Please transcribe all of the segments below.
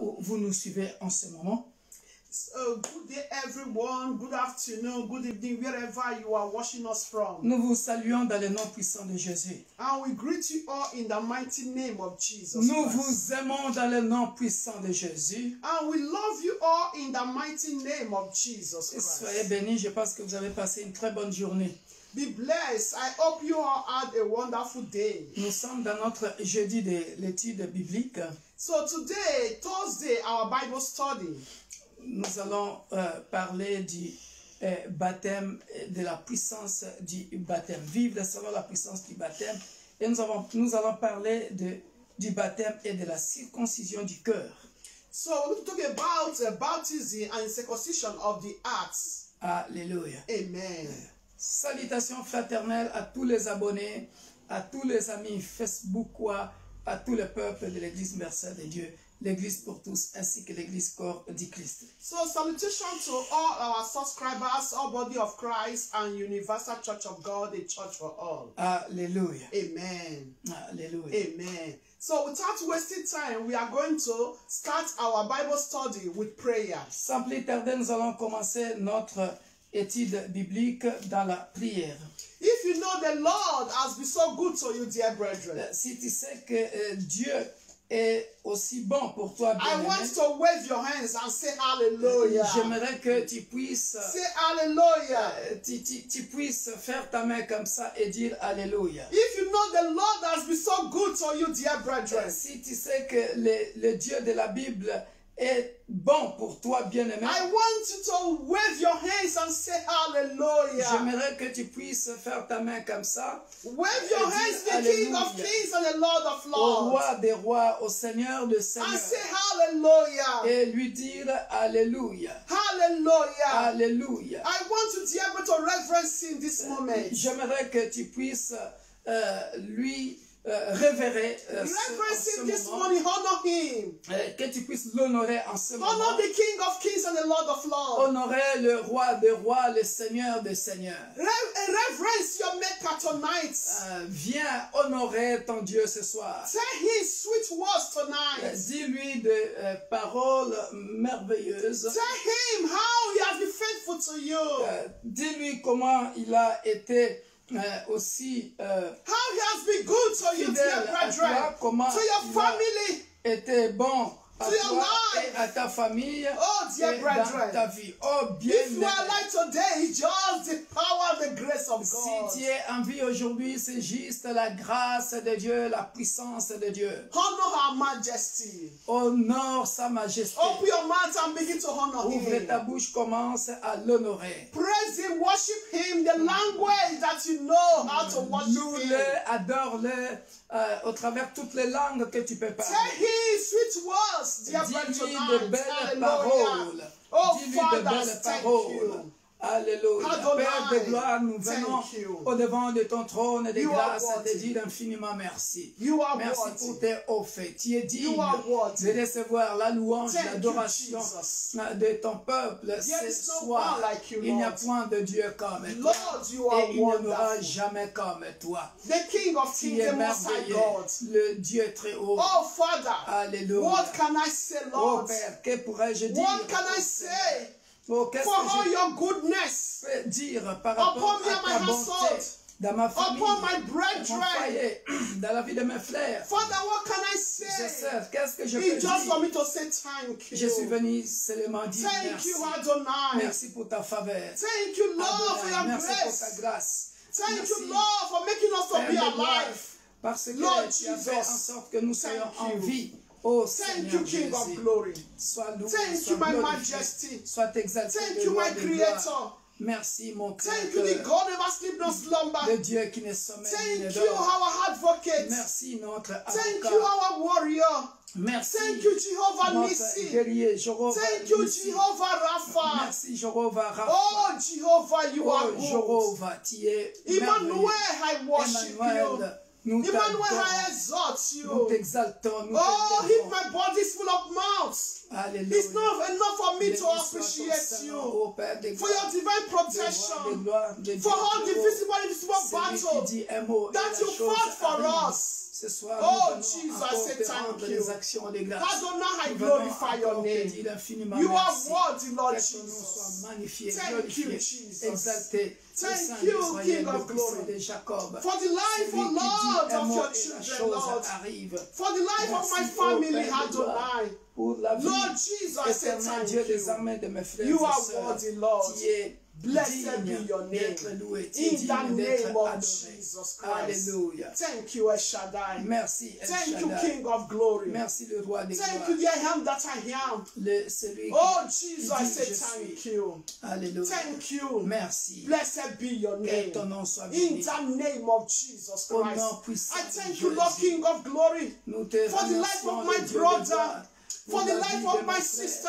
où vous nous suivez en ce moment. Good day everyone, good afternoon, good evening, wherever you are watching us from. Nous vous saluons dans le nom puissant de Jésus. And we greet you all in the mighty name of Jesus Nous Christ. vous aimons dans le nom puissant de Jésus. And we love you all in the mighty name of Jesus Et Christ. soyez bénis, je pense que vous avez passé une très bonne journée. Be blessed. I hope you all had a wonderful day. Nous sommes dans notre jeudi de l'étude biblique. So today, Thursday, our Bible study. Nous allons parler du baptême, de la puissance du baptême. Vivre selon la puissance du baptême. Et nous allons parler du baptême et de la circoncision du cœur. So we're going to talk about baptism and circumcision of the hearts. Alléluia. Amen. Salutations fraternelles à tous les abonnés, à tous les amis Facebookois, à tout le peuple de l'Église Merced de Dieu, l'Église pour tous, ainsi que l'Église corps du Christ. So salutation to all our subscribers, all body of Christ and Universal Church of God, the church for all. Alléluia. Amen. Alléluia. Amen. So without wasting time, we are going to start our Bible study with prayer. Sans plus tarder, nous allons commencer notre étude biblique dans la prière. If you know the Lord has been so good to you, dear brethren, Si tu sais que Dieu est aussi bon pour toi, I bien-aimé, want to wave your hands and say hallelujah. j'aimerais que tu puisses, Say hallelujah. tu puisses faire ta main comme ça et dire Alléluia. If you know the Lord has been so good to you, dear brethren, Si tu sais que le Dieu de la Bible est bon pour toi, bien-aimé, I want you to wave your hands and say hallelujah. j'aimerais que tu puisses faire ta main comme ça, Wave your hands to the King of Hallelujah. Kings and the Lord of au Lords, roi des rois, au Seigneur des and seigneurs, say hallelujah. et lui dire Alléluia. Hallelujah. Alléluia. I want you to be able to reverence him this moment. J'aimerais que tu puisses lui révérer Reverence ce him this moment, morning. Honor him. que tu puisses l'honorer en ce moment, Honor the King of Kings and the Lord of Lords. honorer le roi des rois, le Seigneur des seigneurs. Reverence your Maker tonight. Viens honorer ton Dieu ce soir. Say his sweet words tonight. Dis-lui des paroles merveilleuses. Tell him how he has been faithful to you. Dis-lui comment il a été aussi How he has been good to you, fidèle dear à toi, brethren. comment To your il a family. été bon à To your toi life. et à ta famille Oh, dear et dans brethren. ta vie. Oh, bien If you are alive today, it's just the power and the grace of si God. tu es en vie aujourd'hui, c'est juste la grâce de Dieu, la puissance de Dieu. Honor our majesty. Honore sa majesté. Open your mouth and begin to honor Ouvre ta him. bouche, commence à l'honorer. Praise him, worship him, the language that you know how to worship him. Loue-le, adore-le au travers toutes les langues que tu peux Tell parler. him sweet words, dear brethren, Dis-lui de tonight. belles Hallelujah. paroles. Oh, Dis-lui de Father, belles thank paroles. you. Alléluia. Adonai, Père de gloire, nous venons thank you. au devant de ton trône de You are grâce et worthy. de dire infiniment merci. You are Merci worthy. pour tes hauts faits. Tu es digne You are worthy. de recevoir la louange, Thank you, l'adoration Jesus. de ton peuple There ce is no soir. one like you, Il n'y a Lord. point de Dieu comme toi. Lord, you are Et il n'y en aura wonderful. jamais comme toi. The King of Tu Kings, es the Most High merveilleux, God. le Dieu très haut. Oh, Father, Alléluia. what can I say, Oh Lord? Père, que pourrais-je dire? What can I say Oh, qu'est-ce for all que your goodness je peux dire par rapport upon me à and my ta bonté household, dans ma famille, upon my dans mon brethren? foyer, dans la vie de mes frères, Father, what can I ses say? sœurs? Qu'est-ce que je peux It's just for dire? me to say thank Je suis you. venu seulement dire Thank merci. you, Adonai. Merci pour ta faveur. Thank you, Lord, for Adonai, your merci pour ta grace. grâce. Thank Merci, you, Lord, for making us to Père be de gloire, alive. parce que Lord tu as fait en Jesus, sorte que nous soyons thank en you. vie. Oh Thank Seigneur you, King of Jésus, glory. sois loué, Thank sois you, my glorifié, majesty. sois exalté, Thank le you, roi my de creator. gloire. Merci mon Thank you, the Créateur, God never sleep nor slumber. le Dieu qui ne sommeille ni ne Thank you, dort. our advocate. Merci notre Thank you, avocat. our warrior. Merci Thank you, Jehovah notre Nissi. guerrier, Jéhovah Thank you, Nissi. Jehovah Rapha. Merci Jéhovah Rapha. Oh, Jehovah, you are Oh good. Jéhovah, tu es Emmanuel, merveilleux. I worship you. Emmanuel, nous Emmanuel, I t'adorons, exalt nous you. t'exaltons, nous Oh, if t'élevons. my body is full of mouths, Alléluia. it's not enough for me Béni to soit ton appreciate Saint-Nom, you. ô Père de For gloire, your divine de roi de protection. gloire, de Dieu For all the très haut. visible and invisible Celui qui battles dit un mot et that la you chose fought for arrive. us. Ce soir, Oh, nous Jesus, venons I encore say te thank rendre you. les actions de grâce. Adonai, I Nous venons glorify your encore te name. dire infiniment You are merci. worthy, Lord Que ton nom Jesus. soit magnifié, Thank glorifié, you, Jesus. exalté. Thank Le Saint you, d'Israël, King le of puissant glory. de Jacob. For the life, Celui oh qui dit Lord, un of mot your et la children, chose Lord. arrive. For the life of my Merci, family, ô Père de gloire, Adonai. pour la vie, Lord Jesus, I say éternel thank Dieu des you. armées de mes frères You et are sœurs, worthy, Lord. qui est Blessed be your digne name. d'être loué, qui est In the digne d'être name of adoré. Jesus Christ. Alléluia. Thank you, El Shaddai. Merci, El Thank you, Shaddai. King of glory. Merci, le roi des Thank gloires. you, the I am that I am. Celui Oh, qui Jesus, I dit say je thank suis. you. Alléluia. Thank you. Merci. Blessed be your Que name. ton nom soit In béni. the name of Jesus Au Christ. nom puissant I de thank you, Lord Jésus. King of glory, Nous te for the life remercions, of my le Dieu de brother, gloire, for pour the la life vie of de my mon frère, sister,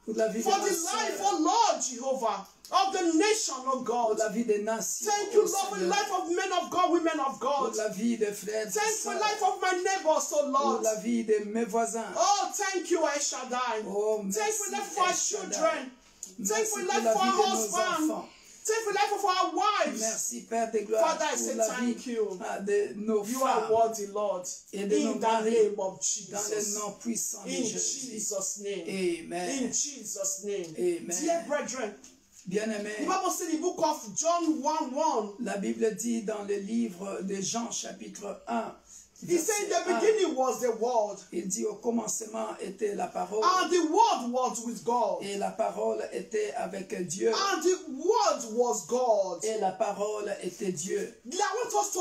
pour la vie for de the ma life, sœur, oh Lord Jehovah, of the nation, oh pour God. la vie des nations, Thank you, ô Lord, for the Seigneur, life of men of God, women of pour God. la vie des frères et Thank you for the sœurs, life of my neighbors, oh pour Lord. la vie de mes voisins. Oh, thank you, El Shaddai. Oh, Thank you for merci, the life of our El Shaddai. children. Thank you Merci for the pour life la of our vie de nos husband. enfants. Thank you for the life of our wives. Merci, Père de gloire, Father, I pour say la thank vie you. de nos You are femmes worthy, Lord. et de nos In the maris, name of dans le Jesus. nom puissant de In Jésus. Jesus' name. Amen. In Jesus' name. Amen. Dear brethren, Bien-aimés, the Bible says in the book of John 1:1, la Bible dit dans le livre de Jean chapitre 1, he said in the verset 1, beginning was the Word, il dit au commencement était la parole and the Word was with God, et la parole était avec Dieu and the Word was God. et la parole était Dieu. I want us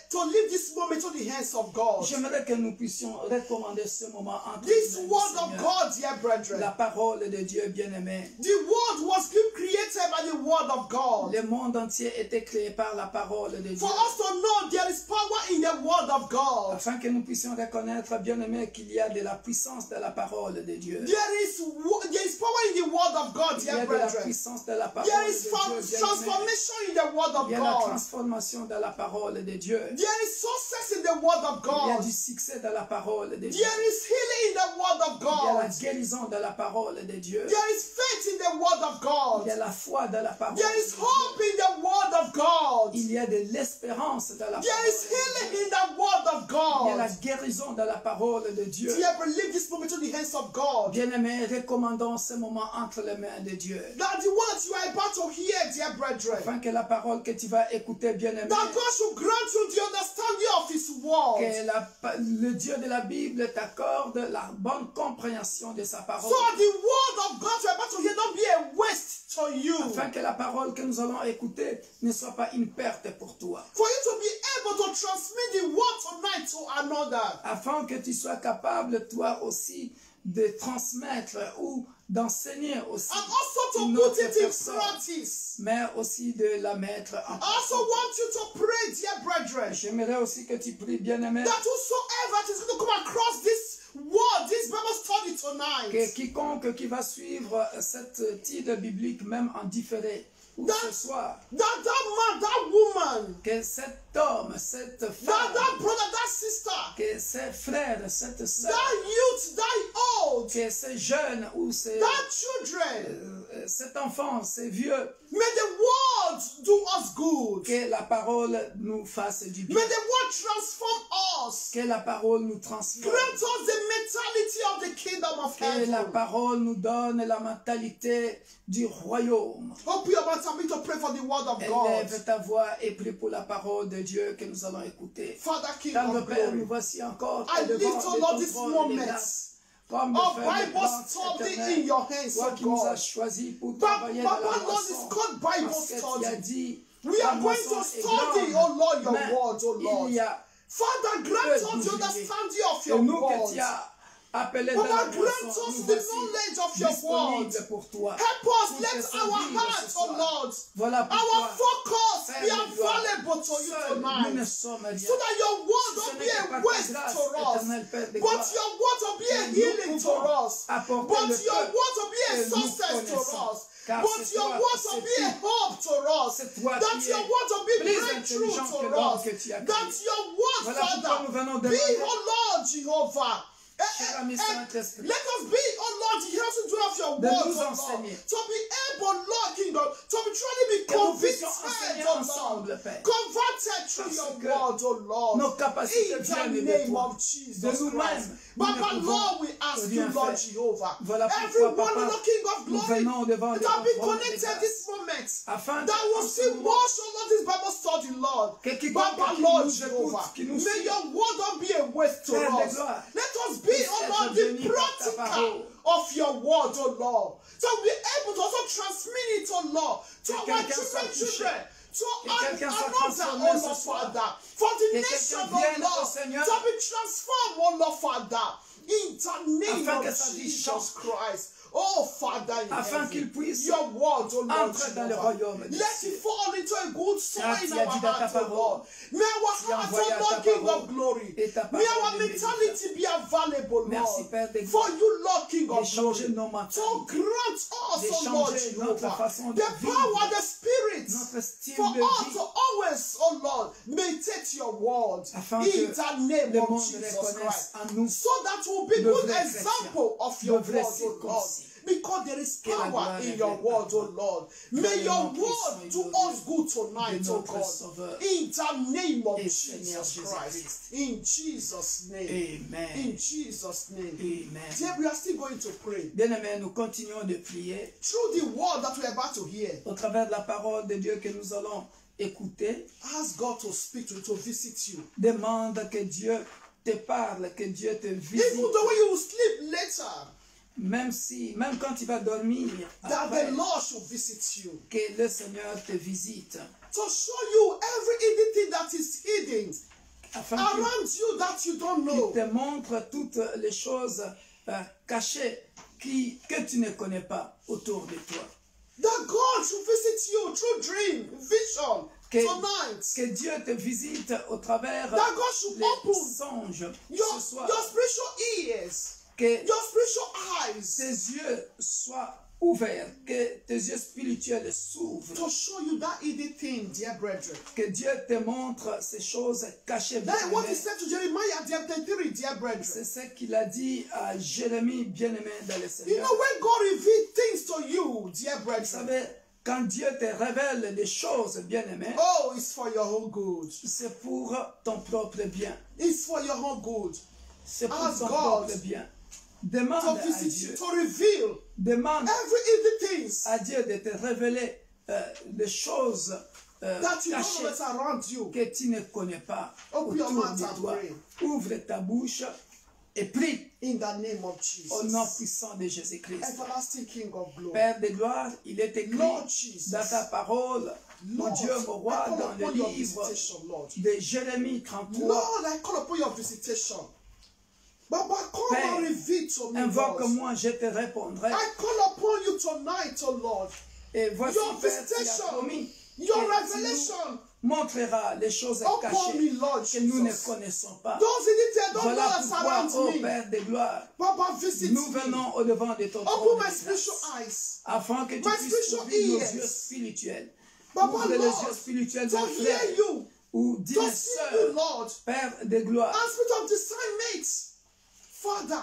to leave this moment to the hands of God. J'aimerais que nous puissions recommander ce moment entre This nous, Word of Seigneur. God, dear brethren, La parole de Dieu bien-aimé. the Word was created by the Word of God. Le monde entier était créé par la parole de Dieu. For us to know there is power in the Word of God. Afin que nous puissions reconnaître, bien-aimé, qu'il y a de la puissance de la parole de Dieu. There is power in the Word of God, Il y a dear de la brethren. puissance de la parole There de is Dieu, bien-aimé. transformation in the Word of Il y a la God. transformation de la parole de Dieu. There is success in the Word of Il y a God. du succès de la parole de Dieu. There is healing in the Word of Il y a la God. guérison de la parole de Dieu. There is faith in the Word of Il God. y a la foi de la parole There de is Dieu. hope in the Word of God. Il y a de l'espérance de la There parole is de Dieu. healing in the Word of Il y a la God. guérison de la parole de Dieu. Dear, leave this moment to the hands of God. Bien-aimés, recommandons ce moment entre les mains de Dieu. That the words you are about to hear, dear brethren, Afin que la parole que tu vas écouter, bien-aimé, that God should grant you the understanding of His Word. que le Dieu de la Bible t'accorde la bonne compréhension de sa parole. So the Word of God you are about to hear don't be a waste to you. Afin que la parole que nous allons écouter ne soit pas une perte pour toi. For you to be able to transmit the Word tonight to another. Afin que tu sois capable, toi aussi, de transmettre ou d'enseigner aussi And also to une put autre it in personne, practice. mais aussi de la mettre en I also pratique. want you to pray, dear brethren, J'aimerais aussi que tu pries, bien-aimé, that whosoever is going to come across this word, this Bible study que tonight, quiconque qui va suivre cette titre biblique, même en différé, ou ce soir, that man, that woman, que cet homme, cette that femme, brother, that sister, que ces frères, cette sœur, that youth, that old, que ces jeunes ou that children, cet enfant, ces vieux, may the word do us good. que la parole nous fasse du bien, May the word transform us. que la parole nous transforme, Grant us the mentality of the kingdom of que la heaven. parole nous donne la mentalité du royaume. Open your mouth and begin to pray for the word of God. Élève ta voix et prie pour la parole de Dieu que nous allons écouter. Father, King Tendre of Père, nous glory, voici encore I devant lift, oh de Lord, ton this trône moment de grâce. Comme of le Père Bible grâce study éternel, in your hands, toi oh qui nous as God. choisis pour But travailler dans la Lord, moisson, it's called Bible parce que tu as study. dit, We la are going moisson to est study, grande, oh Lord, your mais word, oh Lord. il y a Father, grant us the understanding of que your nous que word. tu as appelés dans la Father, grant moisson, us nous the voici knowledge of your word. disponibles pour toi. Help us, Pour te let servir our de heart, ce oh soir. Lord, Voilà our pourquoi, focus be Père de gloire, available to you seuls nous ne tonight. sommes rien. So that your word Ce don't n'est be que a par ta waste grâce, to us, éternel Père de but gloire, your word will be a que nous healing to pouvons us, apporter but le your peuple word will be a que nous success to connaissons. us, Car but c'est your toi, word will be a c'est hope to us, c'est toi that qui your es word will be plus breakthrough intelligent que to l'homme us, que tu as créé. that your word, Voilà pourquoi nous Father, venons be, demander, oh Lord, Jehovah. cher ami Saint-Esprit, Let us be, oh Lord, the health to of your de word, nous oh Lord, enseigner. to be able, Lord, Kingdom, to be truly be Que nous convicted, puissions enseigner oh Lord, ensemble, Père. converted through Parce your que word, oh Lord, nos capacités in the viennent de name toi. of Jesus De nous-mêmes, Christ. nous ne But pouvons Lord, we ask you, rien Lord faire. Jehovah, Voilà pourquoi, everyone, Papa, Lord King of nous glory, venons devant that le have been trône de connected grâce, this moment, afin that will qu'en ce see moment, watch, oh Lord, this Bible study, Lord. que quiconque Papa, qui Lord nous Jehovah, écoute, qui nous may suit, your word not be a waste to Père de us. gloire, Let us be, puisse oh être Lord, the béni par ta parole. practical of your word, oh Lord. So we'll be able to also transmit it, oh Lord, to Que our quelqu'un soit children, touché. to Que quelqu'un soit another, transformé oh ce Lord, soir. Father, for the Que nation, quelqu'un oh vienne au Lord, Seigneur. to be transformed, oh Lord, Father, in the name Afin of que sa vie Jesus change. Christ. Oh, Father in Afin heaven, qu'il puisse your word, oh Lord, entrer dans le Jehovah, royaume des let cieux. it fall into a good soil Car in tu as our dit dans ta hearts, oh parole, Lord. May our tu as hearts, envoyé oh ta Lord, King parole of glory, et ta may parole our est mentality be available, Merci, Lord, Père des for gloires, you, Lord, King of d'échanger glory, nos to mentalités, grant us, oh Lord, d'échanger notre Jehovah, façon de the power, vivre, the spirit, notre style for de us vie, to always, oh Lord, meditate your word afin in que the name le of monde Jesus reconnaisse Christ, en nous so that we'll be de good vrais example of chrétiens, your de vrais word, oh Lord. circoncis. Because there is Que la power gloire in your revienne word, à toi. oh Lord. Dans May le your nom puissant word et do glorieux us good tonight, de oh notre God. Sauveur In the name of et Seigneur Jesus Christ. Jésus-Christ. In Jesus' name. In Amen. Jesus' name. Amen. Dear, we are still going to pray. Bien-aimés, nous continuons de prier Through the word that we are about to hear, au travers de la parole de Dieu que nous allons écouter. ask God to speak to you, to visit you. Demande que Dieu te parle, que Dieu te Even visite. though when you will sleep later, Même quand tu vas dormir, that après, the Lord should visit you. que le Seigneur te visite. To show you every hidden thing that is hidden Afin around you that you don't qu'il know. te montre toutes les choses cachées que tu ne connais pas autour de toi. That God should visit you through dream, vision, tonight. Que Dieu te visite au travers That God should les open songes your ce soir. spiritual ears, Que your spiritual eyes, tes yeux soient ouverts, que tes yeux spirituels s'ouvrent. to show you that hidden thing, dear brethren. Que Dieu te montre ces choses cachées. That is what he bien-aimés. said to Jeremiah, chapter 3, dear brethren. C'est ce qu'il a dit à Jérémie, bien-aimé dans le You Seigneur. know, when God reveals things to you, dear Vous brethren, savez, quand Dieu te révèle des choses, bien-aimé, oh, it's for your own good. c'est pour ton propre bien. It's for your own good. C'est pour Ask ton God propre bien. To Demande à visit Dieu. you, to reveal Demande every hidden things à Dieu de te révéler des choses that you don't know cachées that's around you. que tu ne connais pas Open your autour mouth de and toi. pray. Ouvre ta bouche et prie In the name of au nom Jesus. puissant de Jésus-Christ. Everlasting King of glory. Père de gloire, il est écrit Lord Jesus. dans ta parole, mon Lord, Dieu, mon roi, I call dans le upon your livre visitation, Lord. de Jérémie 33. Lord, I call upon your visitation. Baba, come Père, and reveal to me, Lord. invoque-moi, je te répondrai. I call upon you tonight, oh Lord. Et voici, Your Père, tu as visitation, promis your que tu revelation nous montrera les choses upon cachées me, Lord que nous ne Jesus. connaissons pas. Those hidden things I don't know Voilà that pourquoi, surround ô me. Père de gloire, Baba, visit nous me. venons au devant de ton trône Open de my spiritual grâce, eyes. afin que tu my puisses spiritual ouvrir nos ears. yeux spirituels. Baba, Ouvre les Lord, yeux spirituels to de hear frères you, ou to d'une see you, sœur, Lord, Père de gloire, and spirit of discernment, Father,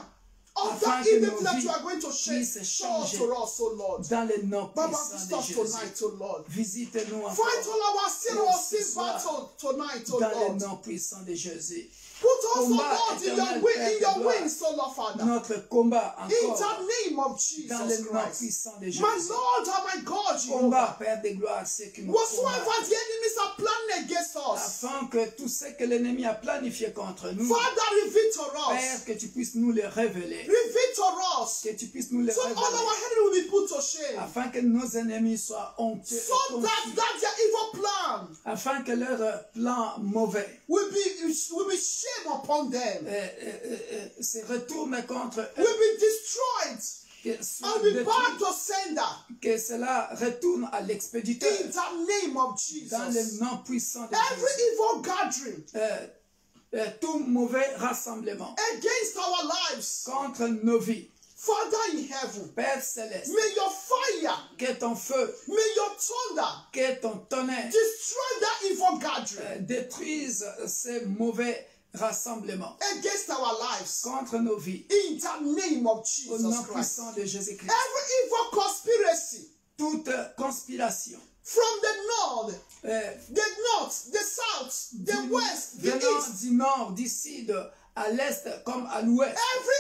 of afin that que hidden nos thing that vies you are going to puissent show changer to us, oh Lord. dans le nom Baba, puissant visit de us Jésus. tonight, oh Lord. Visite-nous encore Fight all our sin, Oh, our ce sin soir, battle tonight, oh dans le Lord. nom puissant de Jésus. Put us, oh Combat Lord, in éternel, your, Père de your gloire. wings, oh Lord, Father. Notre combat In encore the name of dans Jesus le nom Christ. puissant de Jésus. My Lord and my God, Combat, Jehovah. Père de gloire, ce qui nous Whatsoever combat, the enemies are planning against us, afin que tout ce que l'ennemi a planifié contre nous, Father, reveal to Père, us. que tu puisses nous le révéler, Reveal to us. que tu puisses nous le So all révéler, our enemies will be put to shame. afin que nos ennemis soient honteux, et So that confus, their evil plan afin que leur plan mauvais will be shame upon them. se retourne contre eux, Will be destroyed. que soit And be détruit, back to sender. que cela retourne à l'expéditeur, In the name of Jesus. dans le nom puissant de Every Jésus. evil gathering Tout mauvais rassemblement against our lives, contre nos vies. Father in heaven, Père céleste, may your fire, que ton feu, may your thunder que ton tonnerre destroy that evil gathering. détruise ces mauvais rassemblement against our lives. contre nos vies. In the name of Au Jesus nom Christ. puissant de Jésus-Christ. Every evil conspiracy Toute conspiration from the north, the south, the west, the venant east, du nord, du sud, à l'est comme à l'ouest, every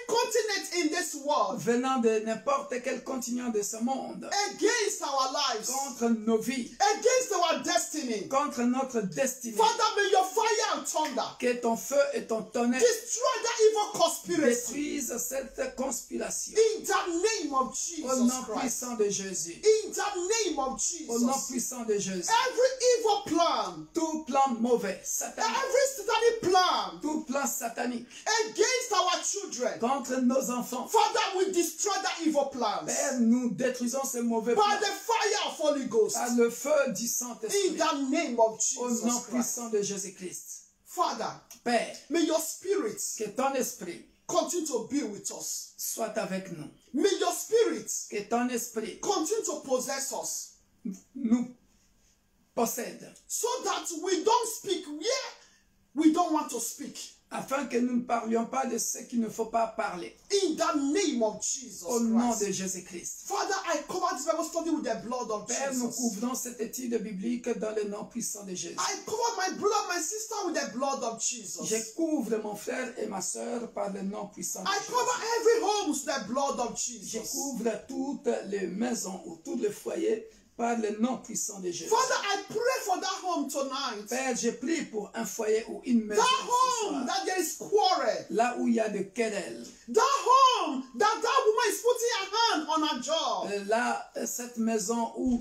continent in this world, venant de n'importe quel continent de ce monde, against our lives, contre nos vies, against our destiny. contre notre destinée. Father, may your fire and thunder Que ton feu et ton tonnerre destroy that evil conspiracy. détruisent cette conspiration. In the name of Au Jesus nom Christ. puissant de Jésus. In the name of Au nom Jesus. puissant de Jésus. Every evil plan, Tout plan mauvais, satanique, every satanic plan tout plan satanique against our children, contre nos enfants. Father, we destroy that evil plans Père, nous détruisons ces mauvais by plans the fire of Holy Ghost. par le feu du In Saint-Esprit. the name of Au Jesus nom Christ. puissant de Jésus-Christ. Father, Père, may your spirit que ton esprit continue to be with us. soit avec nous. May your spirit Que ton esprit continue to possess us nous possède. so that we don't speak where we don't want to speak. Afin que nous ne parlions pas de ce qu'il ne faut pas parler. In the name of Jesus Au nom Christ. de Jésus-Christ. Father, I cover this Bible study with the blood of Père, nous Jesus. couvrons cette étude biblique dans le nom puissant de Jésus. I cover my brother, my sister with the blood of Jesus. Je couvre mon frère et ma soeur par le nom puissant de I Jésus. cover every home with the blood of Je Jesus. couvre toutes les maisons ou tous les foyers par le nom puissant de Jésus. Father, I pray for that home tonight. Père, je prie pour un foyer ou une maison That ce home soir, that there is quarrel. là où il y a de querelles. That home that woman is putting her hand on her jaw. Là, cette maison où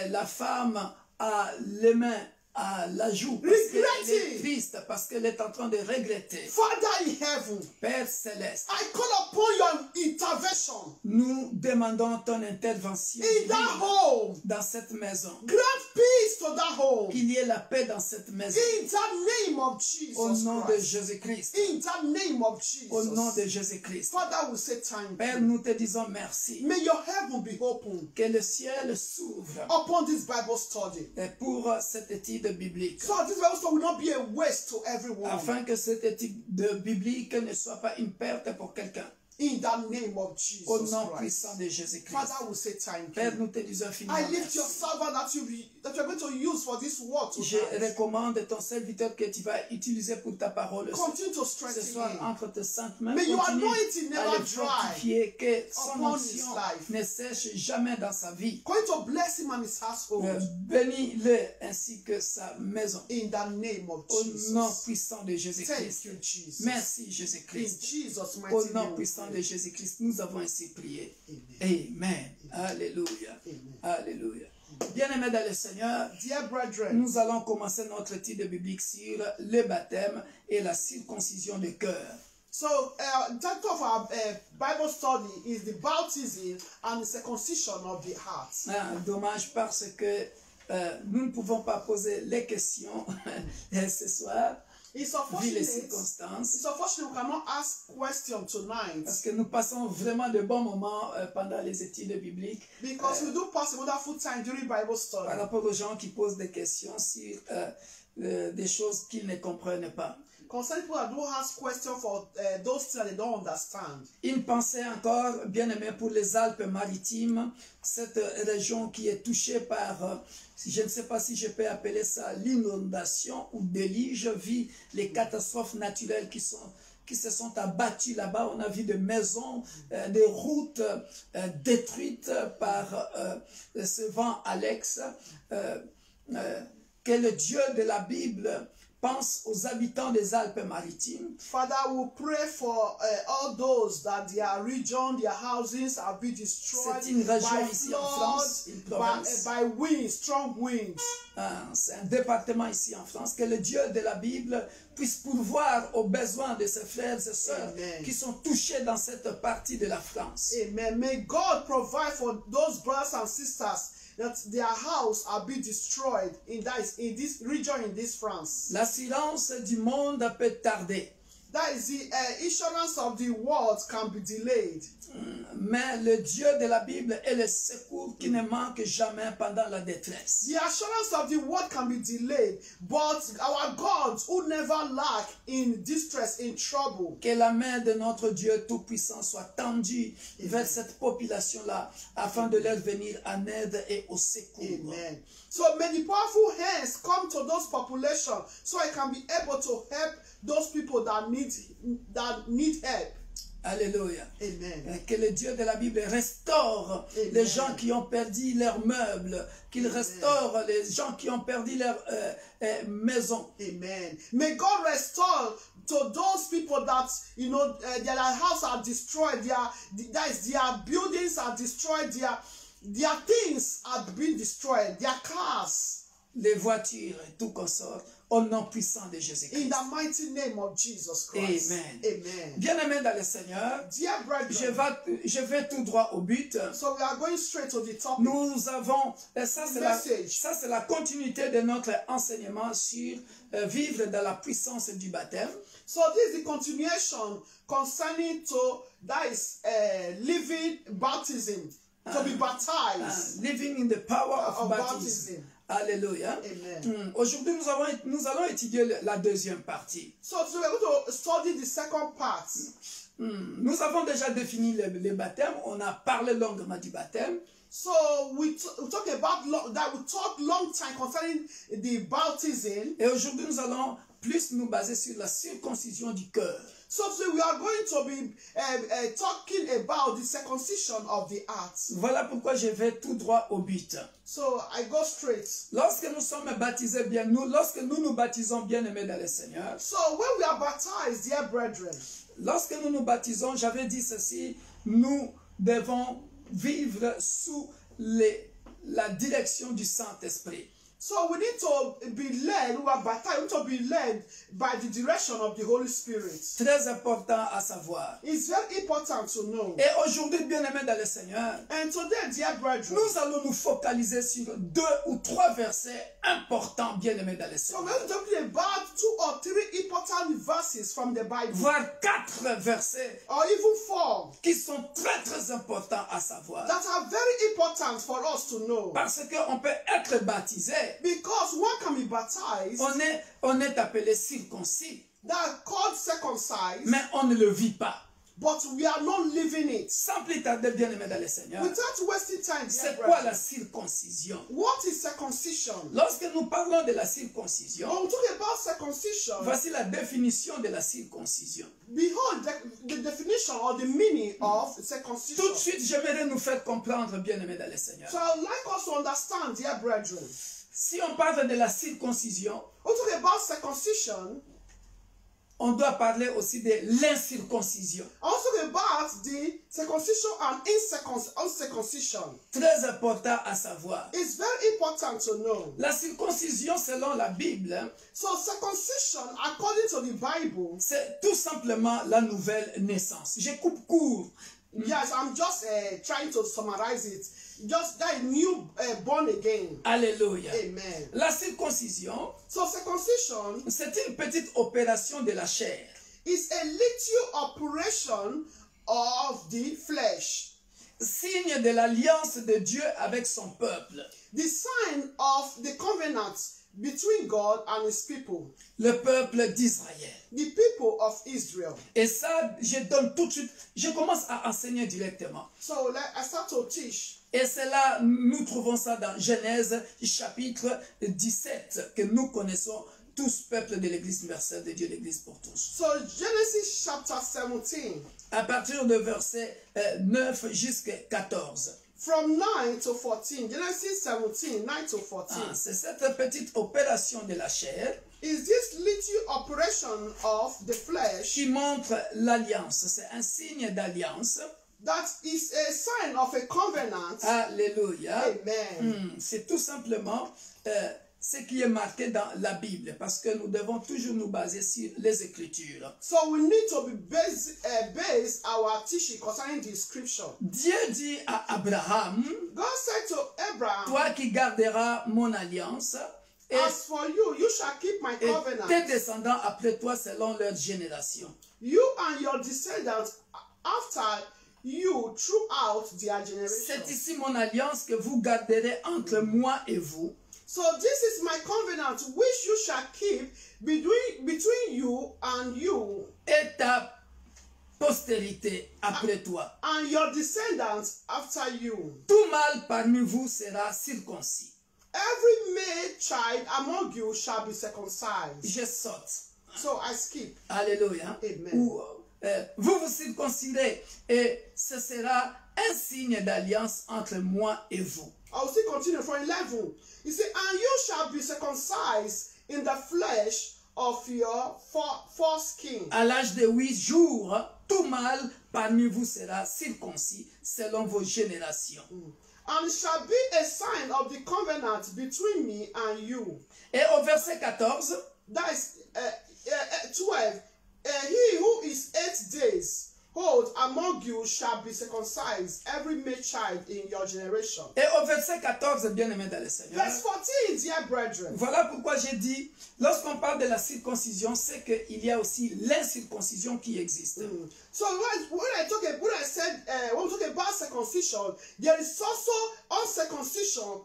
la femme a les mains à la joue parce qu'elle est Regretting. triste, parce qu'elle est en train de regretter. Father in heaven, Père céleste, I call upon your intervention nous demandons ton intervention in that divine home. dans cette maison. Grant peace to that home. Qu'il y ait la paix dans cette maison. In the name of Au Jesus nom de Christ. Jésus-Christ. In the name of Au nom de Jesus. Jésus-Christ. Father, we say thank Père, you. nous te disons merci. May your heaven be open Que le ciel s'ouvre upon this Bible study. pour cette étude biblique. So that this Bible study will not be a waste to everyone. Afin que cette étude biblique ne soit pas une perte pour quelqu'un. In the name of Au Jesus nom Christ. puissant de Jésus-Christ. Father, we say thank Père, you. nous te disons infiniment I lift merci. your servant that you're going to use for this word Je tonight. recommande ton serviteur que tu vas utiliser pour ta parole Continue to ce strengthen soir him. entre tes saintes mains. May your Continue anointing à never le dry fortifier, que son upon his onction life. ne sèche jamais dans sa vie. Going to bless him and his household. Bénis-le ainsi que sa maison. In the name of Au nom Jesus. puissant de Thank Jésus-Christ. you, Jesus. Merci In Jésus-Christ. Jesus' Au mighty nom name. we puissant de pray. Jésus-Christ, nous avons ainsi prié. Amen. Amen. Alléluia. Amen. Alléluia. Bien-aimés dans le Seigneur, Dear brethren, nous allons commencer notre étude biblique sur le baptême et la circoncision du cœur. so the title of our Bible study is the baptism and the circumcision of the heart. Dommage parce que nous ne pouvons pas poser les questions ce soir, It's vu les unfortunate. circonstances, It's unfortunate we cannot ask questions tonight parce que nous passons vraiment de bons moments pendant les études bibliques because we do pass a wonderful time during Bible par study. rapport aux gens qui posent des questions sur des choses qu'ils ne comprennent pas. Concerning people that do ask questions for those things that they don't understand. Une pensée encore, bien aimée, pour les Alpes-Maritimes, cette région qui est touchée par, je ne sais pas si je peux appeler ça l'inondation ou déluge, vu les catastrophes naturelles qui se sont abattues là-bas. On a vu des maisons, des routes détruites par ce vent Alex. Que le Dieu de la Bible pense aux habitants des Alpes-Maritimes. Father, we pray for all those that their region, their houses have been destroyed C'est une région by ici en floods, France, une province. by winds, strong winds. C'est un département ici en France. Que le Dieu de la Bible puisse pourvoir aux besoins de ses frères et sœurs Amen. qui sont touchés dans cette partie de la France. Amen. May God provide for those brothers and sisters that their house are being destroyed in this region, in this France. La silence du monde peut tarder. That is the insurance of the world can be delayed. Mais le Dieu de la Bible est le secours qui ne manque jamais pendant la détresse. The assurance of the world can be delayed, but our God who never lack in distress, in trouble. Que la main de notre Dieu Tout-Puissant soit tendue vers cette population-là afin de leur venir en aide et au secours. Amen. So may the powerful hands come to those populations so I can be able to help those people that need help. Alléluia. Amen. Que le Dieu de la Bible restaure les gens qui ont perdu leurs meubles, qu'il restaure les gens qui ont perdu leur maison. Amen. May God restore to those people that, you know, their houses are destroyed, their buildings are destroyed, their things are being destroyed, their cars. Les voitures et tout consort, au nom puissant de Jésus-Christ. In the mighty name of Jesus Christ. Amen. Amen. Bien-aimés dans le Seigneur, Dear brethren, je vais tout droit au but. so we are going straight to the topic. Nous avons, ça Message. c'est la continuité de notre enseignement sur vivre dans la puissance du baptême. So this is the continuation concerning that is living baptism, to be baptized. Living in the power of baptism. baptism. Alléluia. Amen. Aujourd'hui, nous allons étudier la deuxième partie. So we are going to study the second part. Nous avons déjà défini le baptême. On a parlé longuement du baptême. So we talk about that. We talk long time concerning the baptism. Et aujourd'hui, nous allons plus nous baser sur la circoncision du cœur. So we are going to be talking about the circumcision of the heart. Voilà pourquoi je vais tout droit au but. So I go straight. Lorsque nous sommes baptisés bien, lorsque nous baptisons bien aimés dans le Seigneur, So when we are baptized, dear brethren, lorsque nous baptisons, j'avais dit ceci, nous devons vivre sous la direction du Saint-Esprit. so we need to be led, we are baptized, we need to be led by the direction of the Holy Spirit. Très important à savoir. It's very important to know. Et aujourd'hui, bien-aimés dans le Seigneur, And today, dear brethren, nous allons nous focaliser sur 2 ou 3 versets importants, bien-aimés dans le so Seigneur. we're talking about 2 or 3 important verses from the Bible, Voire 4 versets or even 4, qui sont très très importants à savoir. that are very important for us to know. Parce qu'on peut être baptisé, Because one can be baptized, on est appelé circoncis, that are called circumcised, mais on ne le vit pas. but we are not living it. Sans plus tarder, bien-aimés dans le Seigneur, Without wasting time, dear c'est quoi brethren, la circoncision? what is circumcision? Lorsque nous parlons de la circoncision, When we talk about circumcision, voici la définition de la circoncision. behold the definition or the meaning of circumcision. Tout de suite, j'aimerais nous faire comprendre, bien-aimés dans le Seigneur. So I'd like us to understand, dear brethren, Si on parle de la circoncision, we talk about circumcision, on doit parler aussi de l'incirconcision. also about the circumcision and uncircumcision. Très important à savoir. It's very important to know. La circoncision, selon la Bible, So circumcision, according to the Bible, c'est tout simplement la nouvelle naissance. Je coupe court. yes, I'm just trying to summarize it. Just that new born again. Alléluia. Amen. La circoncision, So circumcision c'est une petite opération de la chair. is a little operation of the flesh, Signe de l'alliance de Dieu avec son peuple. the sign of the covenant between God and his people, Le peuple d'Israël. the people of Israel. Et ça, je donne tout de suite, je commence à enseigner directement. So I start to teach. Et c'est là, nous trouvons ça dans Genèse chapitre 17, que nous connaissons tous, peuple de l'Église universelle de Dieu, l'Église pour tous. So Genesis chapter 17, À partir de verset 9 jusqu'à 14. from 9 to 14. Genesis 17, 9 to 14. C'est cette petite opération de la chair Is this little operation of the flesh qui montre l'alliance. C'est un signe d'alliance. that is a sign of a covenant? Alléluia. Amen. C'est tout simplement ce qui est marqué dans la Bible, parce que nous devons toujours nous baser sur les Écritures. So we need to be base our teaching concerning the scripture. Dieu dit à Abraham, God said to Abraham, toi qui garderas mon alliance As for you, you shall keep my et covenant. tes descendants après toi selon leur génération. You and your descendants after you throughout their C'est generation. ici mon alliance que vous garderez entre moi et vous. So this is my covenant which you shall keep between you Et ta postérité après toi. and your descendants after you. Tout mâle parmi vous sera circoncis. Every male child among you shall be circumcised. Je saute. So I skip. Alléluia. Amen. Ou, vous vous circoncirez et ce sera un signe d'alliance entre moi et vous. I'll still continue from 11. He said, and you shall be circumcised in the flesh of your foreskin. À l'âge de 8 jours, tout mâle parmi vous sera circoncis selon vos générations. And it shall be a sign of the covenant between me and you. Et au verset 14, That is 12. He who is 8 days old among you shall be circumcised, every male child in your generation. et au verset 14, bien-aimés dans le Seigneur, Verse 14, dear brethren. voilà pourquoi j'ai dit, lorsqu'on parle de la circoncision, c'est qu'il y a aussi l'incirconcision qui existe. So when I talk about circumcision, there is also uncircumcision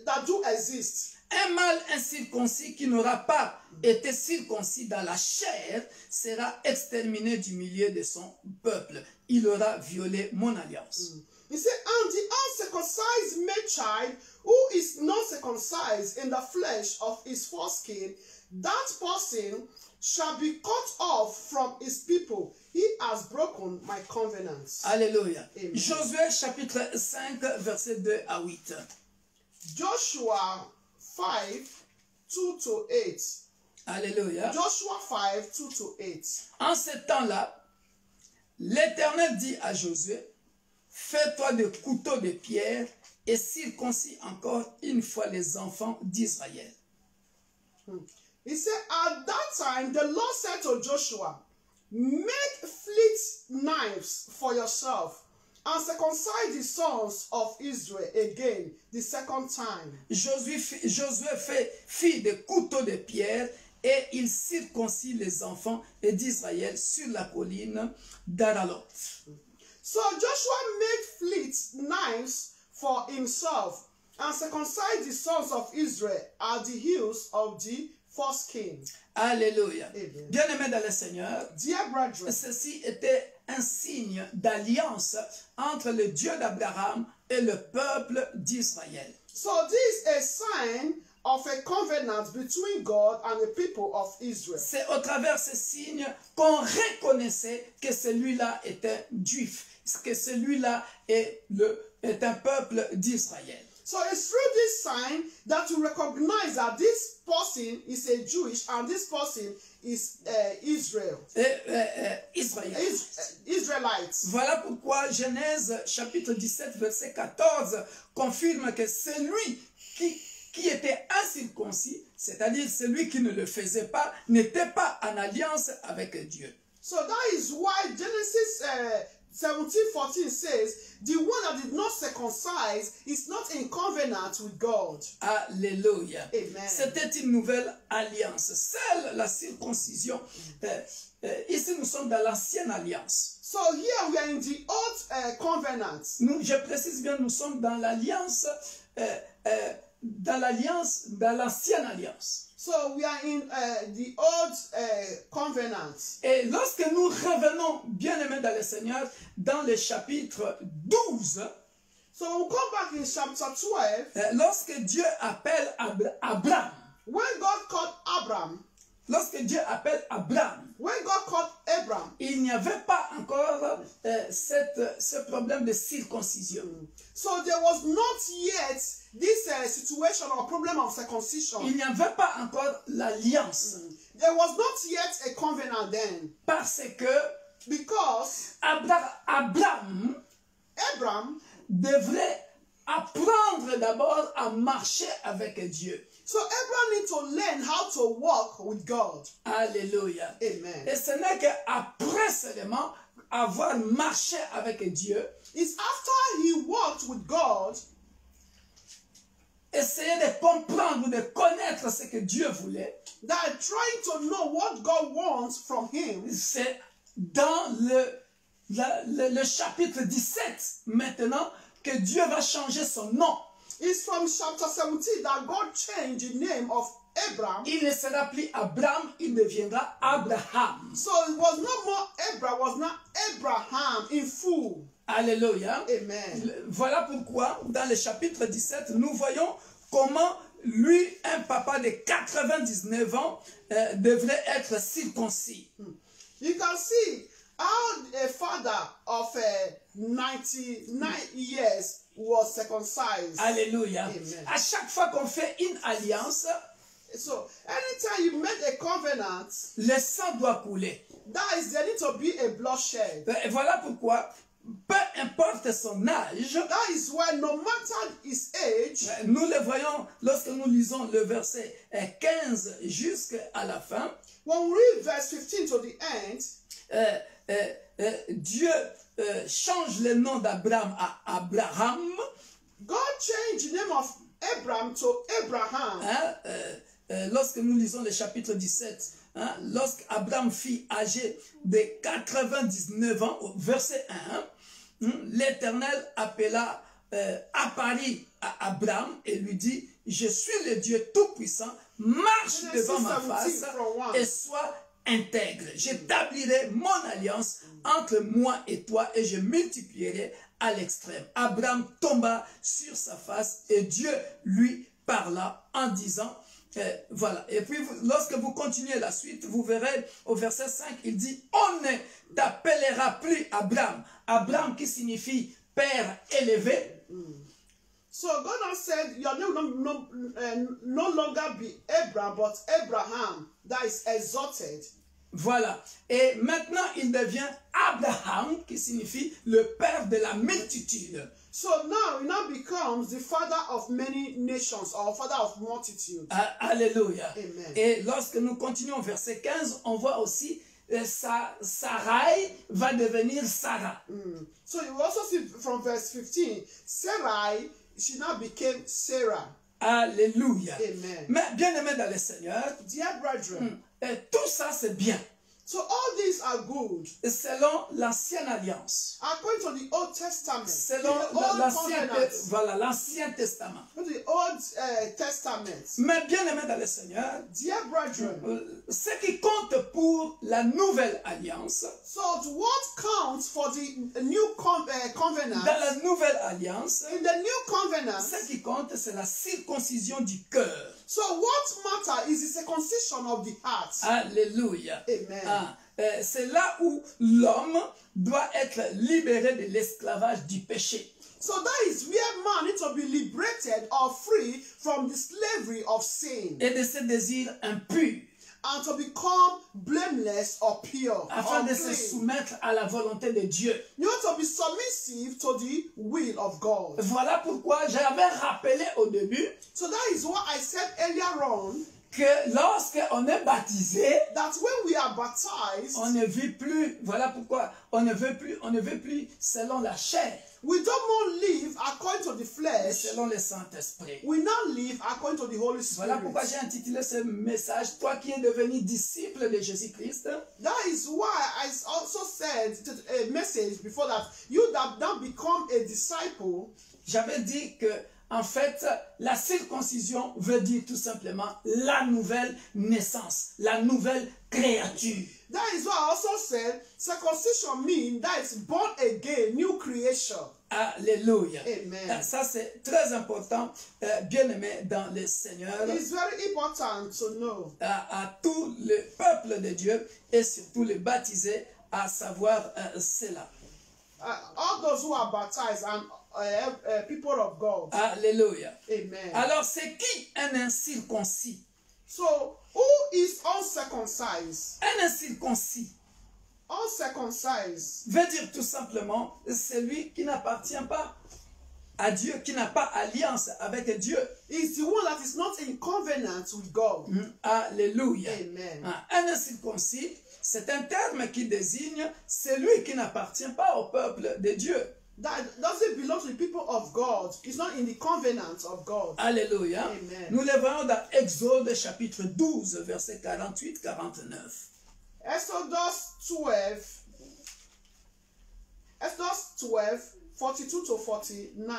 that do exist. Un mâle incirconcis qui n'aura pas été circoncis dans la chair sera exterminé du milieu de son peuple. Il aura violé mon alliance. He said, and the uncircumcised male child who is not circumcised in the flesh of his foreskin, that person shall be cut off from his people. He has broken my covenants. Alléluia. Amen. Josué chapitre 5, verset 2 à 8. Joshua 5, 2-8. Alléluia. Joshua 5, 2-8. En ce temps-là, l'Éternel dit à Josué, fais-toi des couteaux de pierre et circoncis encore une fois les enfants d'Israël. He said, at that time, the Lord said to Joshua, make flint knives for yourself and circumcise the sons of Israel again the second time. Josué fit des couteaux de pierre et il circoncit les enfants d'Israël sur la colline d'Aralot. So Joshua made flint knives for himself and circumcised the sons of Israel at the hills of the foreskin. Alléluia. Amen. Bien-aimés dans le Seigneur, Dear brethren, ceci était un signe d'alliance entre le Dieu d'Abraham et le peuple d'Israël. so this is a sign of a covenant between God and the people of Israel. C'est au travers de ce signe qu'on reconnaissait que celui-là était juif, que celui-là est un peuple d'Israël. So it's through this sign that you recognize that this person is a Jewish and this person is Israel. Israelites. Voilà pourquoi Genèse chapitre 17 verset 14 confirme que celui qui était incirconcis, c'est-à-dire celui qui ne le faisait pas, n'était pas en alliance avec Dieu. So that is why Genesis 17:14 says, the one that did not circumcise is not in covenant with God. Alléluia. Amen. C'était une nouvelle alliance. Seule la circoncision. Ici, nous sommes dans l'ancienne alliance. So here we are in the old covenant. Je précise bien, nous sommes dans l'alliance, dans l'ancienne alliance. So we are in the old covenant. Et lorsque nous revenons, bien-aimés dans le Seigneur, dans le chapitre 12, So we'll come back in chapter 12. lorsque Dieu appelle Abraham, When God called Abraham, when God called Abraham, il n'y avait pas encore ce problème de circoncision. so there was not yet this situation or problem of circumcision. Il n'y avait pas encore l'alliance. There was not yet a covenant then. Parce que Because Abraham Abraham, devrait apprendre d'abord à marcher avec Dieu. so Abraham need to learn how to walk with God. Alléluia. Amen. Et ce n'est qu'après seulement avoir marché avec Dieu It's after he walked with God et essayer de comprendre, de connaître ce que Dieu voulait, that are trying to know what God wants from him, c'est dans le chapitre 17 maintenant que Dieu va changer son nom. it's from chapter 17 that God changed the name of Abraham. Il ne sera plus Abraham, il deviendra Abraham. So it was no more Abraham, was not Abraham in full. Alléluia. Amen. Voilà pourquoi, dans le chapitre 17, nous voyons comment lui, un papa de 99 ans, devrait être circoncis. You can see how a father of 99 years was circumcised. Alléluia. Amen. À chaque fois qu'on fait une alliance, So anytime you make a covenant, le sang doit couler. that is, there need to be a bloodshed. Et voilà pourquoi, peu importe son âge, That is why no matter his age, nous le voyons lorsque nous lisons le verset 15 jusqu'à la fin, when we read verse 15 to the end, Dieu change le nom d'Abraham à Abraham. God changed the name of Abraham to Abraham. Lorsque nous lisons le chapitre 17, lorsqu'Abraham fut âgé de 99 ans, au verset 1, l'Éternel appela, apparut à Abraham et lui dit, je suis le Dieu Tout-Puissant, marche devant ma face et sois intègre. J'établirai mon alliance entre moi et toi et je multiplierai à l'extrême. Abraham tomba sur sa face et Dieu lui parla en disant, voilà. Et puis, lorsque vous continuez la suite, vous verrez au verset 5, il dit, on ne t'appellera plus Abraham. Abraham qui signifie père élevé. So God has said, your name will no longer be Abraham, but Abraham, that is exalted. Voilà. Et maintenant, il devient Abraham, qui signifie le père de la multitude. So now, he now becomes the father of many nations, or father of multitude. Alléluia. Amen. Et lorsque nous continuons au verset 15, on voit aussi Sarai va devenir Sarah. So you also see from verse 15, Sarai, she now became Sarah. Alléluia. Amen. Mais bien aimé dans le Seigneur, Dear brethren, tout ça c'est bien. so all these are good. Selon l'ancienne alliance. According to the Old Testament, Selon the Old Covenant, voilà, l'Ancien Testament. the Old Testament. Mais bien aimé dans le Seigneur, Dear brethren, ce qui compte pour la nouvelle alliance, so what counts for the new covenant? dans la nouvelle alliance, In the new covenant, ce qui compte, c'est la circoncision du cœur. so what matter is the circumcision of the heart. Alléluia. Amen. C'est là où l'homme doit être libéré de l'esclavage du péché. So that is where man needs to be liberated or free from the slavery of sin Et de ses désirs impurs. and to become blameless or pure. Afin or de se clean. soumettre à la volonté de Dieu. You want to be submissive to the will of God. Voilà pourquoi j'avais rappelé au début So that is what I said earlier on, que lorsqu'on est baptisé, that when we are baptized, on ne vit plus, voilà pourquoi on ne veut plus selon la chair, we don't more live according to the mais flesh, selon le Saint-Esprit. we now live according to the Holy Voilà Spirit. pourquoi j'ai intitulé ce message, toi qui es devenu disciple de Jésus-Christ, That is why I also said a message before that, you that now become a disciple. j'avais dit que en fait, la circoncision veut dire tout simplement la nouvelle naissance, la nouvelle créature. That is why I also said circumcision means that it's born again, new creation. Alléluia. Amen. Ça c'est très important, bien aimé dans le Seigneur, It's very important to know. à tout le peuple de Dieu et surtout les baptisés à savoir cela. All those who are baptized and people of God. Alléluia. Amen. Alors c'est qui un incirconcis? So, who is uncircumcised? Un incirconcis Uncircumcised veut dire tout simplement celui qui n'appartient pas à Dieu, qui n'a pas alliance avec Dieu. is the one that is not in covenant with God. Alléluia. Amen. Un incirconcis, c'est un terme qui désigne celui qui n'appartient pas au peuple de Dieu. that doesn't belong to the people of God. It's not in the covenant of God. Alléluia. Amen. Nous le voyons dans Exode chapitre 12, verset 48-49. Exodus 12, 42 to 49.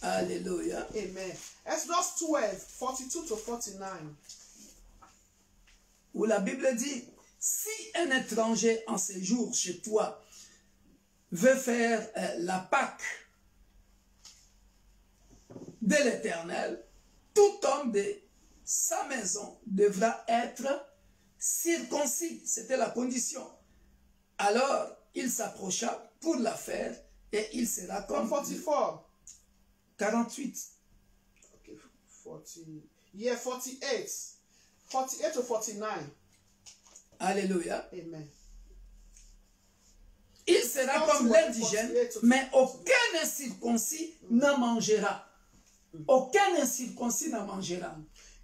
Alléluia. Amen. Exodus 12, 42 to 49. Où la Bible dit, si un étranger en séjour chez toi veut faire la Pâque de l'Éternel, tout homme de sa maison devra être circoncis. C'était la condition. Alors, il s'approcha pour la faire et il sera comme 44. 48. Okay, 40. Yeah, 48. 48 to 49. Alléluia. Amen. Il sera comme l'indigène, mais aucun incirconcis n'en mangera. Aucun incirconcis n'en mangera.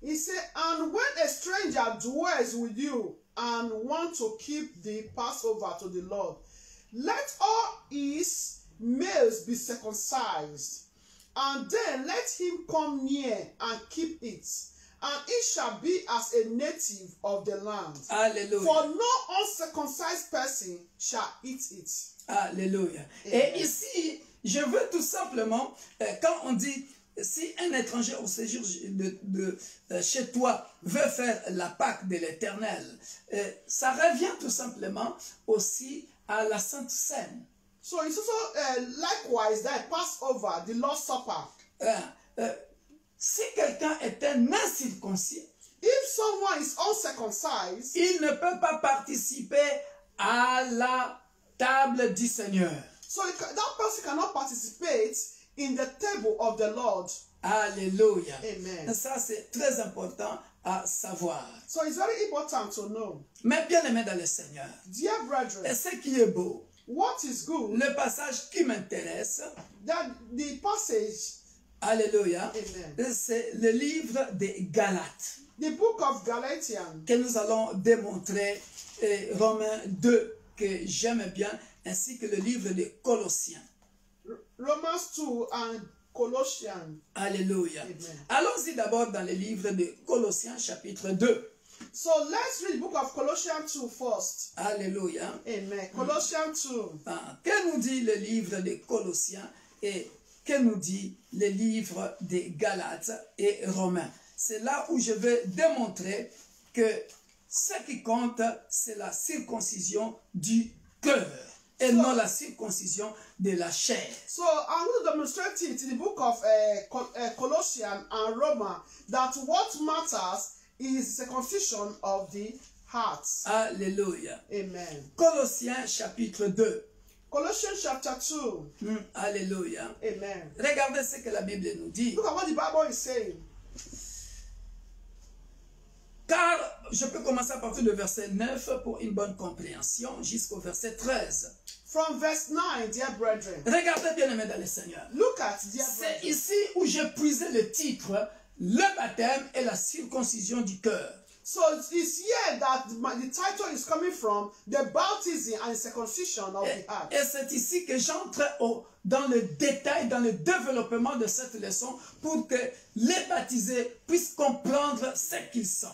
He said, and when a stranger dwells with you and want to keep the Passover to the Lord, let all his males be circumcised, and then let him come near and keep it, and it shall be as a native of the land. Alléluia. For no uncircumcised person shall eat it. Alléluia. Et ici, je veux tout simplement, quand on dit, si un étranger au séjour chez toi veut faire la Pâque de l'Éternel, ça revient tout simplement aussi à la Sainte Seine. So it's also likewise that Passover, the Lord's Supper. Si quelqu'un est un incirconcis, If someone is uncircumcised, il ne peut pas participer à la table du Seigneur. so that person cannot participate in the table of the Lord. Alléluia. Amen. Ça, c'est très important à savoir. So it's very important to know. Mais bien aimé dans le Seigneur, Dear et brethren, ce qui est beau, what is good, le passage qui m'intéresse, that the passage, alléluia, amen, c'est le livre des Galates the book of Galatians, que nous allons démontrer, Romains 2, que j'aime bien, ainsi que le livre des Colossiens. Romans 2 and Colossians. Alléluia. Amen. Allons-y d'abord dans le livre de Colossiens chapitre 2. So let's read the book of Colossians 2 first. Alléluia. Amen. Colossians 2. Que nous dit le livre des Colossiens et que nous dit le livre des Galates et Romains? C'est là où je vais démontrer que ce qui compte, c'est la circoncision du cœur et non la circoncision de la chair. So I'm going to demonstrate it in the book of Colossians and Romans that what matters is the circumcision of the heart. Alléluia. Amen. Colossiens chapitre 2. Colossians chapter 2. Alléluia. Amen. Regardez ce que la Bible nous dit. Look at what the Bible is saying. Car je peux commencer à partir du verset 9 pour une bonne compréhension jusqu'au verset 13. From verse 9, dear brethren. Regardez bien aimé dans le Seigneur. Look at, dear C'est brethren. ici où j'ai puisé le titre, le baptême et la circoncision du cœur. So it's here that the title is coming from, the baptism and circumcision of the heart. Et c'est ici que j'entre dans le détail, dans le développement de cette leçon pour que les baptisés puissent comprendre ce qu'ils sont.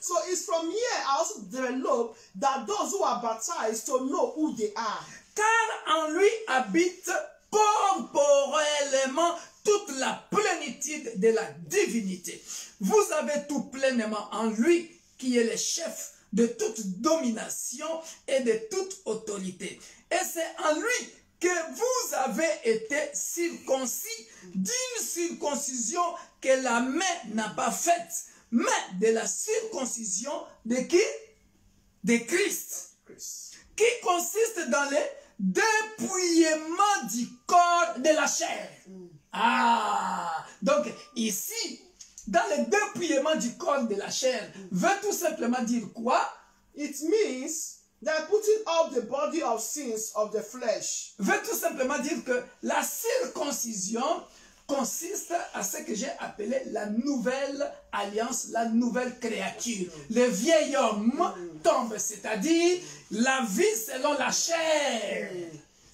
So it's from here I also develop that those who are baptized to know who they are. Car en lui habite corporellement toute la plénitude de la divinité. Vous avez tout pleinement en lui qui est le chef de toute domination et de toute autorité. Et c'est en lui que vous avez été circoncis d'une circoncision que la main n'a pas faite, mais de la circoncision de qui? De Christ. Qui consiste dans le dépouillement du corps de la chair. Donc ici, dans le dépouillement du corps de la chair, veut tout simplement dire quoi? It means that putting off the body of sins of the flesh. Veut tout simplement dire que la circoncision consiste à ce que j'ai appelé la nouvelle alliance, la nouvelle créature. Le vieil homme tombe, c'est-à-dire la vie selon la chair.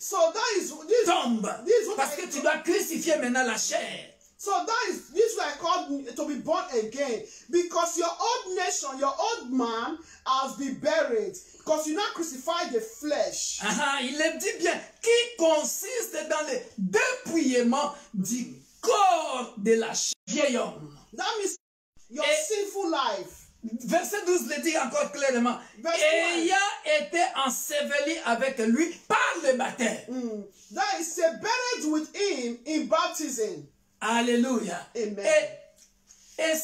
So that is this. tombe. This is what Parce que tu dois crucifier maintenant la chair. So this is what I call to be born again. Because your old nation, your old man has been buried. Because you now crucify the flesh. Il le dit bien, qui consiste dans le dépouillement du corps de la chair. Vieil homme. That means your sinful life. Verset 12 le dit encore clairement. Ayant été enseveli avec lui par le baptême. That is buried with him in baptism. Alléluia. Amen. Et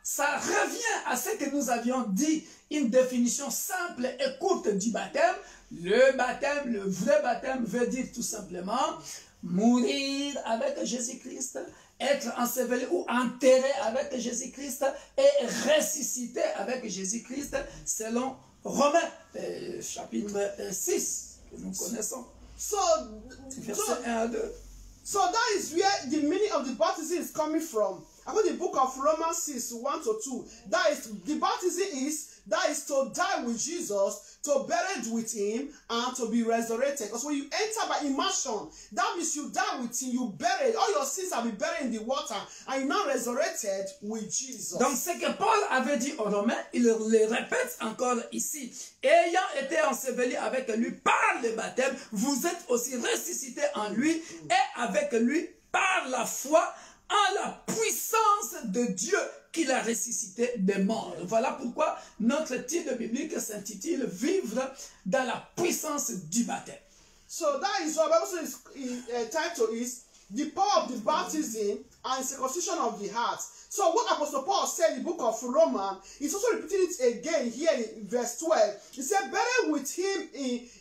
ça revient à ce que nous avions dit, une définition simple et courte du baptême. Le baptême, le vrai baptême veut dire tout simplement mourir avec Jésus-Christ, être enseveli ou enterré avec Jésus-Christ et ressusciter avec Jésus-Christ selon Romains chapitre 6 que nous connaissons. Verset 1 à 2. So that is where the meaning of the baptism is coming from. According to the book of Romans 6, 1 to 2, that is, the baptism is to die with Jesus, to buried with him, and to be resurrected. Because when you enter by immersion, that means you die with him, you buried, all your sins have been buried in the water, and you now resurrected with Jesus. Donc ce que Paul avait dit aux Romains, il le répète encore ici. Ayant été enseveli avec lui par le baptême, vous êtes aussi ressuscités en lui, et avec lui par la foi, en la puissance de Dieu qu'il a ressuscité des morts. Voilà pourquoi notre titre biblique s'intitule « Vivre dans la puissance du baptême ». So that is what also is title is the power of the baptism and circumcision of the heart. So what Apostle Paul said in the book of Romans, he's also repeating it again here in verse 12. He said, buried with him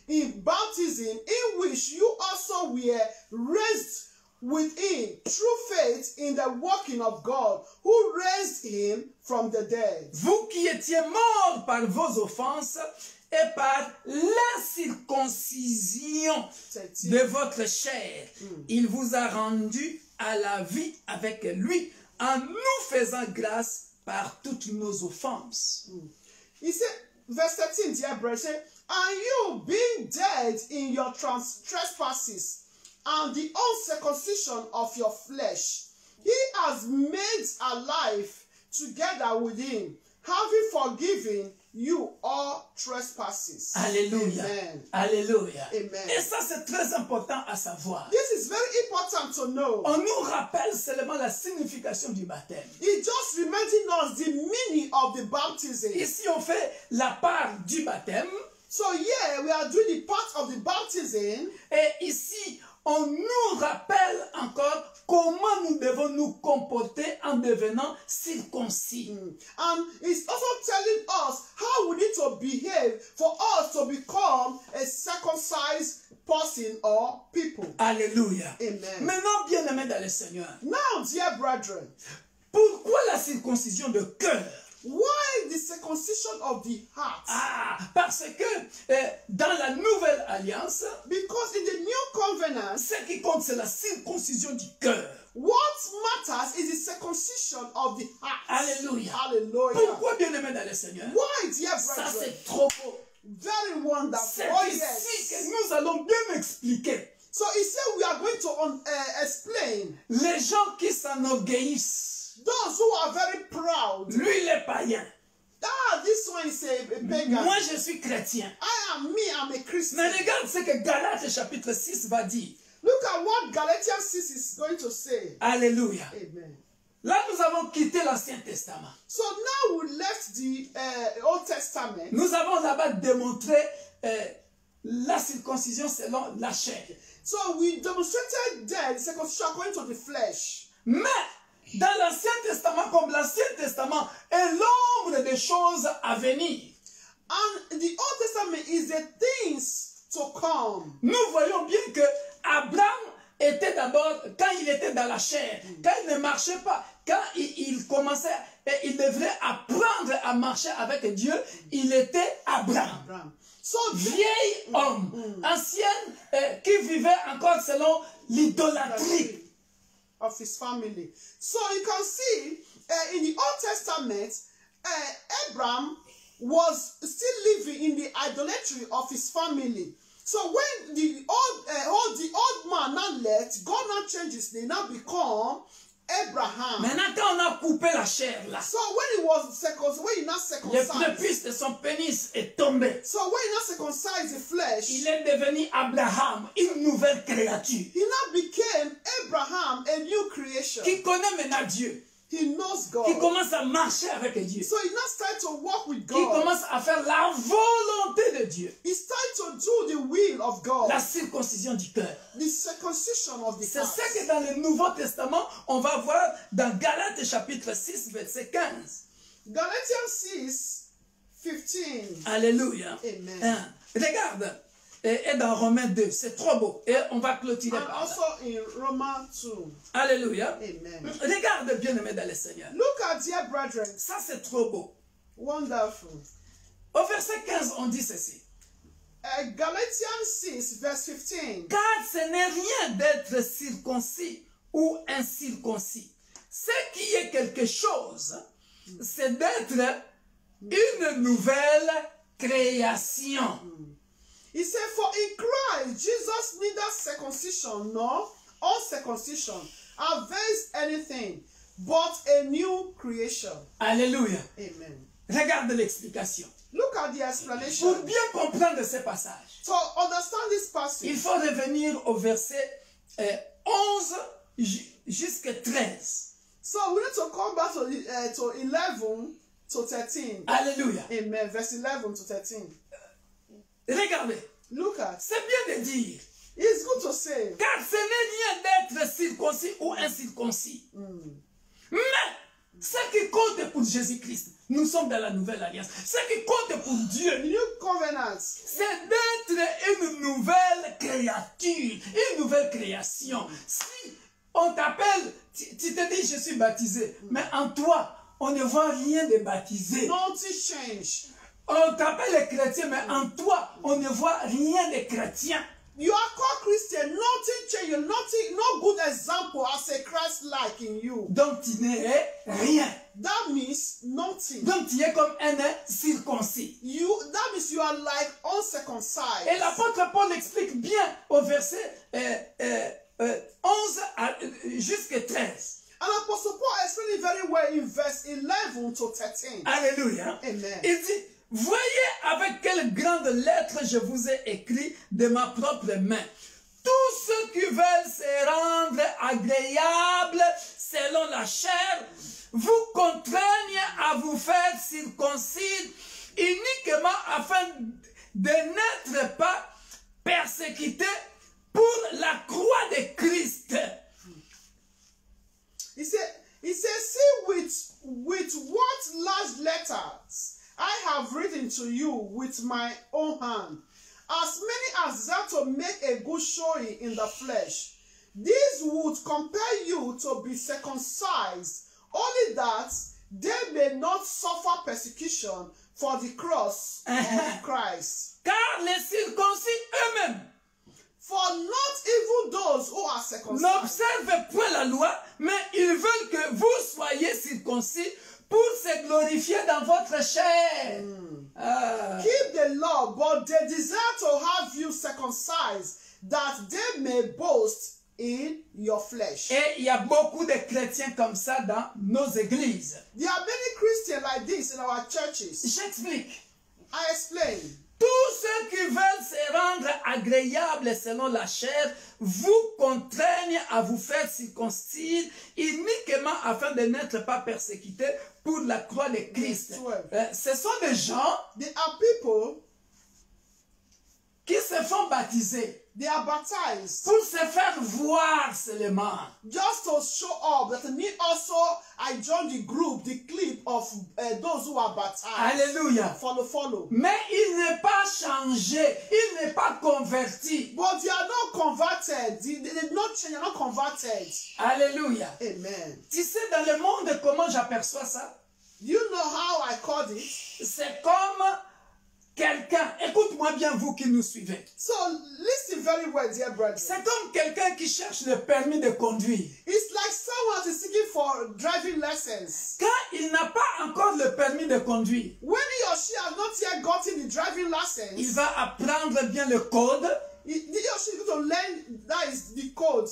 in baptism, in which you also were raised with him through faith in the working of God, who raised him from the dead. Vous qui étiez morts par vos offenses et par l'incirconcision de votre chair, il vous a rendu à la vie avec lui, en nous faisant grâce par toutes nos offenses. He said, verse 13, dear brethren, and you being dead in your trespasses, and the uncircumcision of your flesh, he has made alive together with him, having forgiven you all trespasses. Alléluia. Amen. Alléluia. Amen. Et ça, c'est très important à savoir. This is very important to know. On nous rappelle seulement la signification du baptême. It's just reminding us the meaning of the baptism. Ici, on fait la part du baptême. So yeah, we are doing the part of the baptism. Et ici, on nous rappelle encore comment nous devons nous comporter en devenant circoncis. And it's also telling us how we need to behave for us to become a circumcised person or people. Alléluia. Amen. Maintenant, bien-aimés dans le Seigneur, Now, dear brethren, pourquoi la circoncision de cœur? why the circumcision of the heart? Parce que dans la nouvelle alliance, Because in the new covenant, ce qui compte, c'est la circoncision du cœur. what matters is the circumcision of the heart. Alléluia. Hallelujah. Pourquoi, bien-aimés dans le Seigneur? Why, dear Ça, brethren? c'est trop beau. Very wonderful. C'est Oh, ici yes. que nous allons bien expliquer. So he said we are going to explain Les gens qui s'enorgueillissent, those who are very proud. lui les païens. This one is a pagan. Moi, je suis chrétien. I'm a Christian. Mais regarde ce que Galates chapitre 6 va dire. Look at what Galatians 6 is going to say. Alléluia. Amen. Là, nous avons quitté l'Ancien Testament. So now we left the Old Testament. Nous avons là-bas démontré la circoncision selon la chair. So we demonstrated that circumcision according to the flesh. Mais dans l'Ancien Testament, comme l'Ancien Testament est l'ombre des choses à venir, And the Old Testament is the things to come. nous voyons bien que Abraham était d'abord, quand il était dans la chair, quand il ne marchait pas, quand il commençait, il devrait apprendre à marcher avec Dieu, il était Abraham. So Vieil homme, ancien, qui vivait encore selon l'idolâtrie of his family. So you can see in the Old Testament, Abraham was still living in the idolatry of his family. So when the old man now left, God now changed his name, now become Abraham. Maintenant, quand on a coupé la chair là, So when he was circumcised, when he now le circumcised, prépuce de son pénis est tombé. so when he now circumcised the flesh, Il est devenu Abraham, une nouvelle créature. he now became Abraham, a new creation. Qui connaît maintenant Dieu. He knows God. Qui commence à marcher avec Dieu. So he now started to walk with Qui God. commence à faire la volonté de Dieu. He started to do the will of God. La circoncision du cœur. The circumcision of the C'est heart. ça que dans le Nouveau Testament, on va voir dans Galates chapitre 6, verset 15. Galatians 6, 15. Alléluia. Amen. Hein. Regarde. Et dans Romains 2, c'est trop beau. Et on va clôturer And par là. also in Romans 2. Alléluia. Amen. Regarde, bien-aimé dans le Seigneur. Look at, dear brethren, Ça, c'est trop beau. wonderful. Au verset 15, on dit ceci. Galatians 6, verse 15. Car ce n'est rien d'être circoncis ou incirconcis. Ce qui est quelque chose, c'est d'être une nouvelle création. He said, for in Christ, Jesus neither circumcision nor uncircumcision avails anything, but a new creation. Alléluia. Amen. Regarde l'explication. Look at the Pour explanation. bien comprendre ce passage, To understand this il passage, faut revenir au verset 11 jusqu'à 13. so we need to come back to 11 to 13. Alléluia. Amen. Verse 11 to 13. Regardez, Look at. c'est bien de dire, It's good to say. car ce n'est rien d'être circoncis ou incirconcis. Mais ce qui compte pour Jésus-Christ, nous sommes dans la nouvelle alliance. Ce qui compte pour Dieu, New covenant. c'est d'être une nouvelle créature, une nouvelle création. Si on t'appelle, tu te dis je suis baptisé, mais en toi, on ne voit rien de baptisé. Nothing change. On t'appelle les chrétiens, mais en toi, on ne voit rien de chrétien. You are called Christian. Nothing change. Nothing. No good example as a Christ-like in you. Donc tu n'es rien. That means nothing. Donc tu es comme un circoncis. That means you are like uncircumcised. Et l'apôtre Paul explique bien au verset 11 jusqu'à 13. And Apostle Paul explained it very well in verse 11 to 13. Alléluia. Amen. Il dit, voyez avec quelle grande lettre je vous ai écrit de ma propre main. Tous ceux qui veulent se rendre agréables selon la chair, vous contraignent à vous faire circoncire uniquement afin de n'être pas persécutés pour la croix de Christ. He said, see with what large letters I have written to you with my own hand, as many as desire to make a good showing in the flesh. These would compel you to be circumcised, only that they may not suffer persecution for the cross of Christ. Car les circoncis eux-mêmes For not even those who are circumcised n'observent point la loi, mais ils veulent que vous soyez circoncis pour se glorifier dans votre chair. keep the law, but they desire to have you circumcised, that they may boast in your flesh. Et il y a beaucoup de chrétiens comme ça dans nos églises. There are many Christians like this in our churches. J'explique. I explain. Tous ceux qui veulent se rendre agréables selon la chair vous contraignent à vous faire circoncire uniquement afin de n'être pas persécutés pour la croix de Christ. Ce sont des gens There are people, qui se font baptiser they are baptized pour se faire voir seulement. just to show up that me also I joined the group, the clip of those who are baptized. Alléluia. Follow. Mais il n'est pas changé, il n'est pas converti. But they are not converted. They did not change, they are not converted. Alléluia. Amen. Tu sais dans le monde comment j'aperçois ça? You know how I called it? C'est comme quelqu'un, écoute-moi bien vous qui nous suivez. So listen very well, dear brethren. C'est comme quelqu'un qui cherche le permis de conduire. It's like someone is seeking for driving lessons. Quand il n'a pas encore le permis de conduire, When he or or she has not yet gotten the driving il license, va apprendre bien le code, he or she is going to learn that is the code.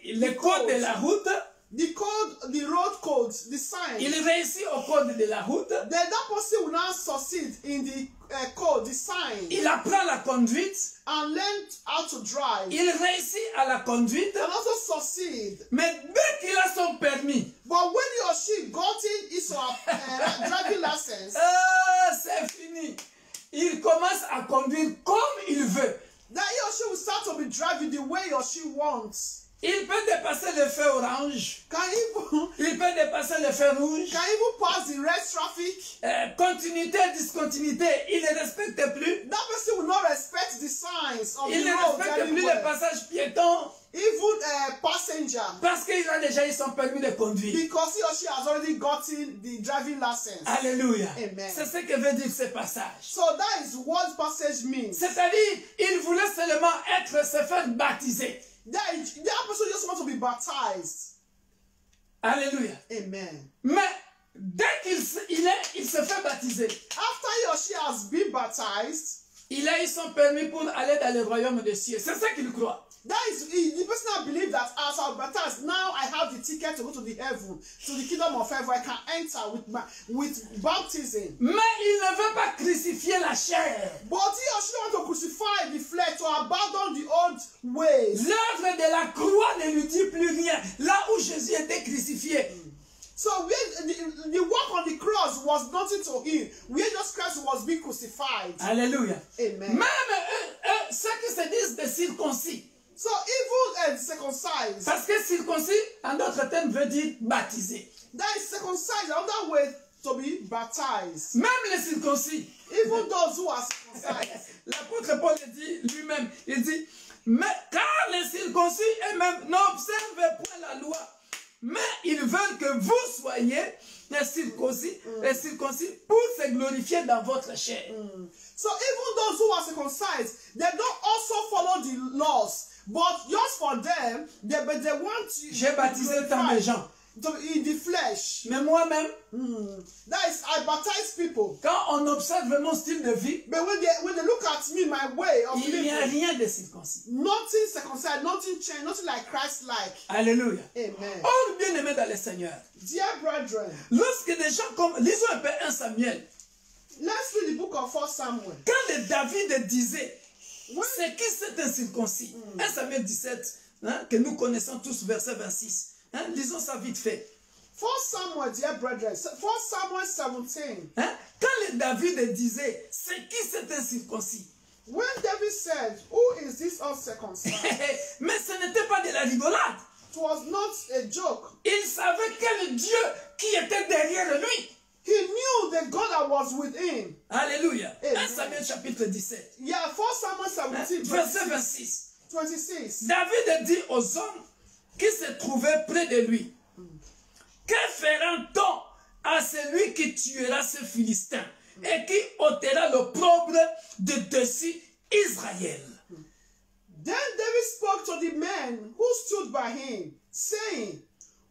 le code de la route. The code, the road codes, the sign. Il réussit au code de la route. Then that person will now succeed in the code, the sign, Il apprend la conduite. and learn how to drive. Il réussit à la conduite. And also succeed. Mais dès qu'il a son permis, But when he or she gotten his or her driving license, c'est fini. Il commence à conduire comme il veut. then he or she will start to be driving the way he or she wants. Il peut dépasser le feu orange. Il peut dépasser le feu rouge. Can even pass the red traffic. Continuité, discontinuité, il ne respecte plus. That person will not respect the signs of Il the ne road respecte plus anywhere. les passages piétons. Even passenger. Parce qu'il a déjà eu son permis de conduire. Because he or she has already gotten the driving license. Alléluia. Amen. C'est ce que veut dire ce passage. So that is what passage means. C'est-à-dire, il voulait seulement se faire baptiser. That person just wants to be baptized. Alléluia. Amen. Mais dès qu'il se fait baptiser, After he or she has been baptized, il a eu son permis pour aller dans le royaume des cieux. C'est ça qu'il croit. that is the person now believe that as I'm baptized, now I have the ticket to go to the heaven, to the kingdom of heaven. I can enter with baptism. Mais il ne veut pas crucifier la chair. But he or she want to crucify the flesh, to abandon the old ways. L'œuvre de la croix ne lui dit plus rien. Là où Jésus était crucifié. So when the work on the cross was nothing to him, where just Christ was being crucified. Alléluia. Amen. Même ceux qui se disent des circoncis. So even circumcised, Parce que circoncis, en d'autres termes, veut dire baptisé. that is circumcised, another way to be baptized. Même les circoncis. Even those who are circumcised. L'apôtre Paul dit lui-même, il dit, mais car les circoncis eux-mêmes n'observent point la loi, mais ils veulent que vous soyez les circoncis pour se glorifier dans votre chair. So even those who are circumcised, they don't also follow the laws, but just for them, they want to. J'ai baptisé tant de gens. In the flesh. Mais moi-même, That is, I baptize people. quand on observe mon style de vie, But when they look at me, my way of il n'y a living, rien de circoncis. nothing circumcised, nothing changed, nothing like Christ-like. Alléluia. Amen. Or, bien-aimés dans le Seigneur, Dear brethren, lorsque des gens comme, lisons un peu 1 Samuel, let's read the book of 1 Samuel. quand le David disait, c'est qui c'est un circoncis? 1 Samuel 17, que nous connaissons tous, verset 26. Lisons ça vite fait. 1 Samuel, dear brethren, 1 Samuel 17. Quand le David disait, c'est qui c'est un circoncis? When David said, who is this uncircumcised? Mais ce n'était pas de la rigolade. It was not a joke. Il savait quel Dieu qui était derrière lui. He knew the God that was with him. Alléluia. Amen. 1 Samuel chapitre 17. Yeah, 1 Samuel 17, Verset 26. 26. David dit aux hommes qui se trouvaient près de lui, que fera-t-on à celui qui tuera ce Philistin et qui ôtera l'opprobre de dessus Israël? Then David spoke to the men who stood by him, saying,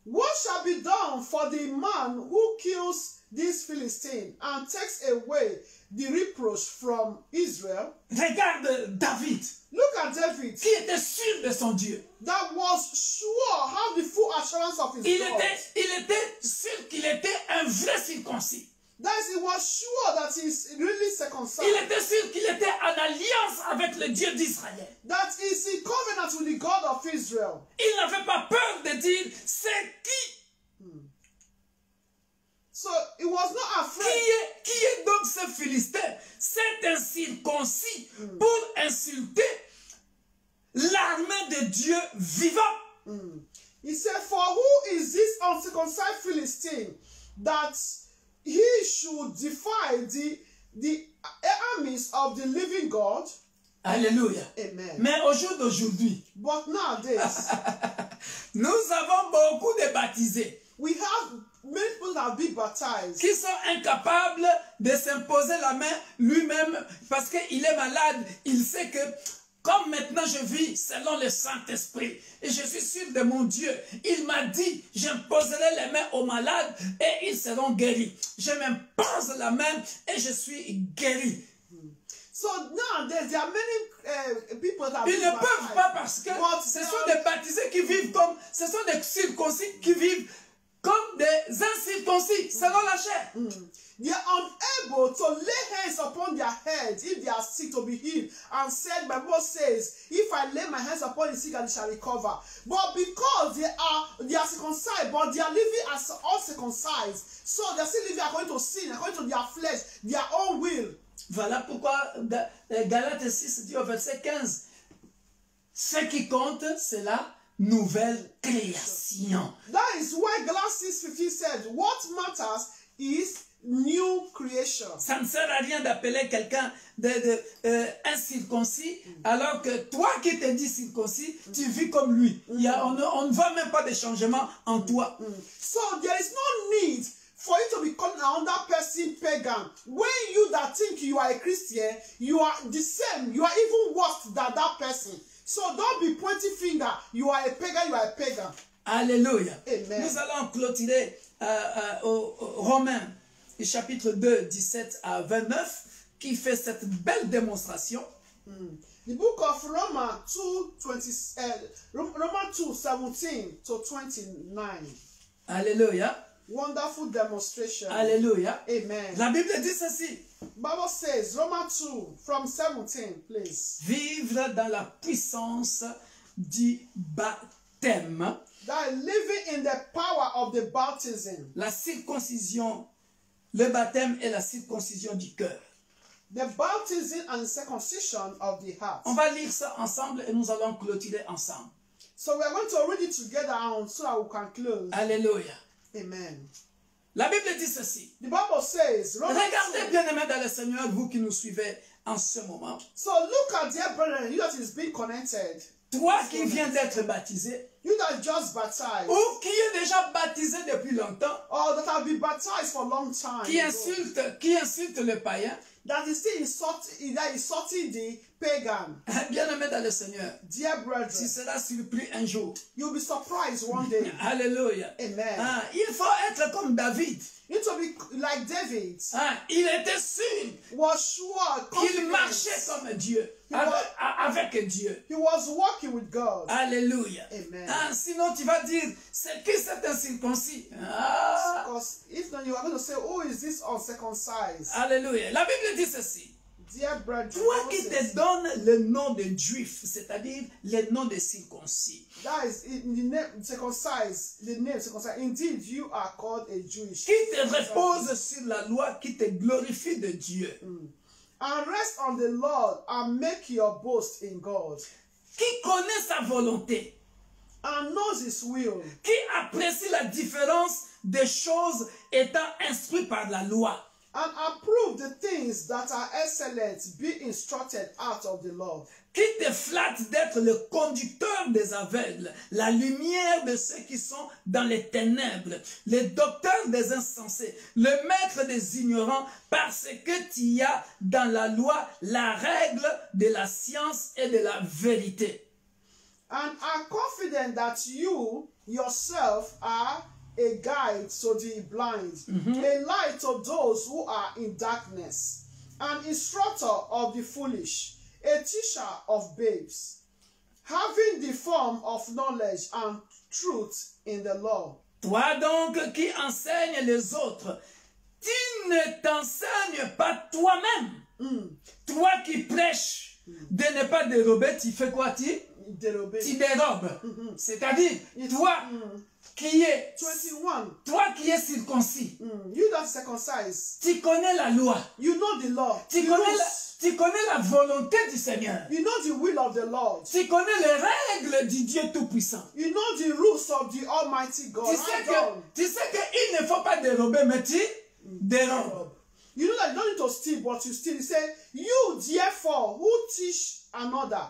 what shall be done for the man who kills this Philistine and takes away the reproach from Israel? Regarde David, Look at David, qui était sûr de son Dieu. that was sure, have the full assurance of his God. Il était sûr qu'il était un vrai circoncis. That is, he was sure that he's really circumcised. Il était sûr qu'il était en alliance avec le Dieu d'Israël. That is in covenant with the God of Israel. Il n'avait pas peur de dire, c'est qui? So he was not afraid. Qui est donc ce Philistin? C'est un circoncis pour insulter l'armée de Dieu vivant. He said, for who is this uncircumcised Philistine that he should defy the armies of the living God? Alléluia. Amen. Mais au jour d'aujourd'hui, But nowadays, nous avons beaucoup de baptisés we have many people that have been baptized, qui sont incapables de s'imposer la main lui-même parce qu'il est malade. Il sait que comme maintenant je vis selon le Saint-Esprit, et je suis sûr de mon Dieu, il m'a dit, j'imposerai les mains aux malades et ils seront guéris. Je m'impose la main et je suis guéri. So nowadays there are many people that Ils ne peuvent pas parce que ce sont des baptisés qui vivent comme, ce sont des circoncis qui vivent comme des incirconcis, selon la chair. They are unable to lay hands upon their heads if they are sick to be healed. And said, Bible says, if I lay my hands upon the sick and they shall recover. But because they are circumcised, but they are living as uncircumcised, so they are still living according to sin, according to their flesh, their own will. Voilà pourquoi Galates 6 dit au verset 15, ce qui compte, c'est la nouvelle création. That is why Galatians 6:15 said, what matters is new creation. Ça ne sert à rien d'appeler quelqu'un incirconcis, alors que toi qui te dis circoncis, tu vis comme lui. On ne voit même pas de changement en toi. So there is no need for you to become another person pagan. When you that think you are a Christian, you are the same. You are even worse than that person. So don't be pointing finger. You are a pagan, you are a pagan. Alléluia. Amen. Nous allons clôturer au Romains, chapitre 2, 17 à 29, qui fait cette belle démonstration. The book of Romans 2:17 to 29. Alléluia. Wonderful demonstration. Alléluia. Amen. La Bible dit ceci. Bible says, Romans 2 from 17, please. Vivre dans la puissance du baptême. That living in the power of the baptism. La circoncision, le baptême est la circoncision du cœur. The baptism and circumcision of the heart. On va lire ça ensemble et nous allons clôturer ensemble. So we are going to read it together so that we can close. Alléluia. Amen. La Bible dit ceci. The Bible says, Regardez bien aimés dans le Seigneur, vous qui nous suivez en ce moment. So look at dear brethren, you that is being connected. Toi qui viens d'être baptisé, You that just baptized, ou qui est déjà baptisé depuis longtemps, or that have been baptized for a long time, qui insulte le païen, that is still insulting the pagan. bien aimé dans le Seigneur, Dear tu brethren, seras surpris un jour. you'll be surprised one day. Alléluia. Amen. Ah, il faut être comme David. You need to be like David. Ah, il était sûr Was sure, qu'il confident. marchait comme Dieu, avec Dieu. He was walking with God. Alléluia. Amen. Ah, sinon tu vas dire, c'est qui cet incirconcis? Ah, Because if not, you are going to say, who is this uncircumcised? alléluia. La Bible dit ceci. Dear brethren, Toi qui te donnes le nom de juif, c'est-à-dire le nom de circoncis. that is in the name circumcised. The name circumcised. Indeed, you are called a Jewish. Qui te repose sur la loi, qui te glorifie de Dieu. And rest on the Lord and make your boast in God. Qui connaît sa volonté. And knows His will. Qui apprécie la différence des choses étant instruit par la loi. And approve the things that are excellent, be instructed out of the law. Qui te flatte d'être le conducteur des aveugles, la lumière de ceux qui sont dans les ténèbres, le docteur des insensés, le maître des ignorants, parce que tu y as dans la loi la règle de la science et de la vérité. And are confident that you yourself are a guide to the blind, a light to those who are in darkness, an instructor of the foolish, a teacher of babes, having the form of knowledge and truth in the law. Toi donc qui enseignes les autres, tu ne t'enseignes pas toi-même. Toi qui prêches de ne pas dérober, tu fais quoi? Tu dérobes. C'est-à-dire, toi qui es 21. Toi qui es circoncis, You that circumcised, tu connais la loi, you know the law. tu connais la volonté du Seigneur, You know the will of the Lord. tu connais les règles du Dieu Tout-Puissant. You know the rules of the Almighty God. Tu sais qu'il ne faut pas dérober, mais tu dérobes. You know that you don't need to steal, but you steal. He said, you therefore who teach another,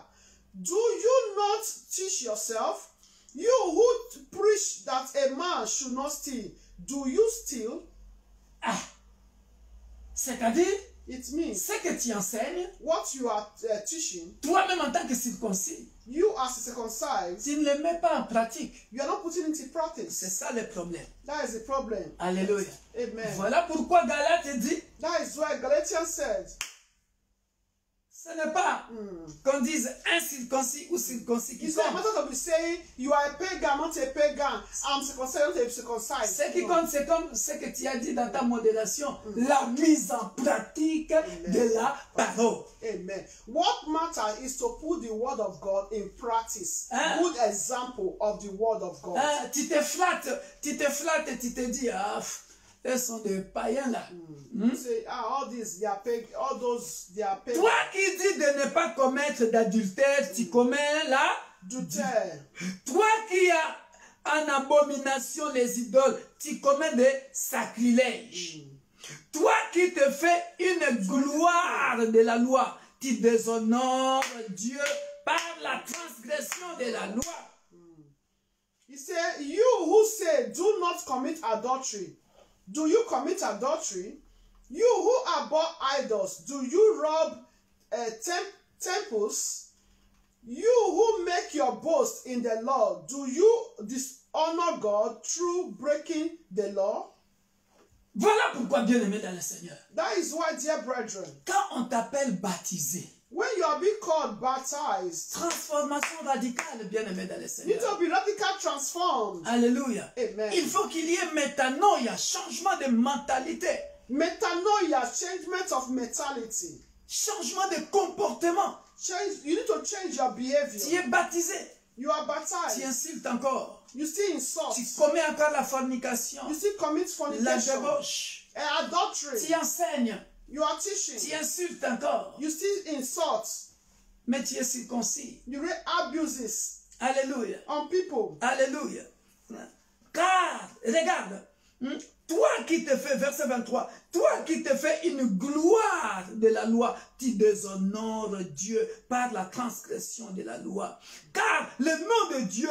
do you not teach yourself? You who preach that a man should not steal, do you steal? Ah, c'est-à-dire, It means ce que tu enseignes, what you are teaching, toi-même en tant que circoncis, you as a circumcised, tu ne le mets pas en pratique. you are not putting it in C'est practice. ça le problème. That is the problem. Alléluia. Amen. Voilà pourquoi Galate dit, That is why Galatians said, ce n'est pas qu'on dise incirconcis ou circoncis qui it's not a compte. matter of saying you are a pagan, not a pagan. I'm circumcised, not a circumcised. Ce qui compte, c'est comme ce que tu as dit dans ta modération, la mise en pratique de la parole. Amen. What matters is to put the word of God in practice. Hein? Good example of the word of God. Hein, tu te flattes et tu te dis, ah, elles sont des païens là. You say, all these, they are pagan, all those, they are pagan. Toi qui dis de ne pas commettre d'adultère, tu commets là. Adultère. Toi qui as en abomination les idoles, tu commets des sacrilèges. Toi qui te fais une gloire de la loi, tu déshonores Dieu par la transgression de la loi. He said, you who say, do not commit adultery, do you commit adultery? You who abhor idols, do you rob temples? You who make your boast in the law, do you dishonor God through breaking the law? Voilà pourquoi, bien-aimé dans le Seigneur, That is why, dear brethren, quand on t'appelle baptisé, when you are being called baptized, transformation radicale, bien-aimé dans le you need Seigneur. to be radically transformed. Alléluia. Amen. Il faut qu'il y ait métanoïa, changement de mentalité, Metanoia, changement of mentality. changement de comportement. You need to change your Tu behavior. es baptisé, You are tu baptized. insultes encore, You still insult. tu commets encore la fornication, You still commit la fornication. débauche, And adultery. tu enseignes, You are tu teaching. insultes encore, You still insult. mais tu es circoncis. You raise abuses Alléluia. on people. Alléluia. Car, regarde, toi qui te fais, verset 23, toi qui te fais une gloire de la loi, tu déshonores Dieu par la transgression de la loi. Car le nom de Dieu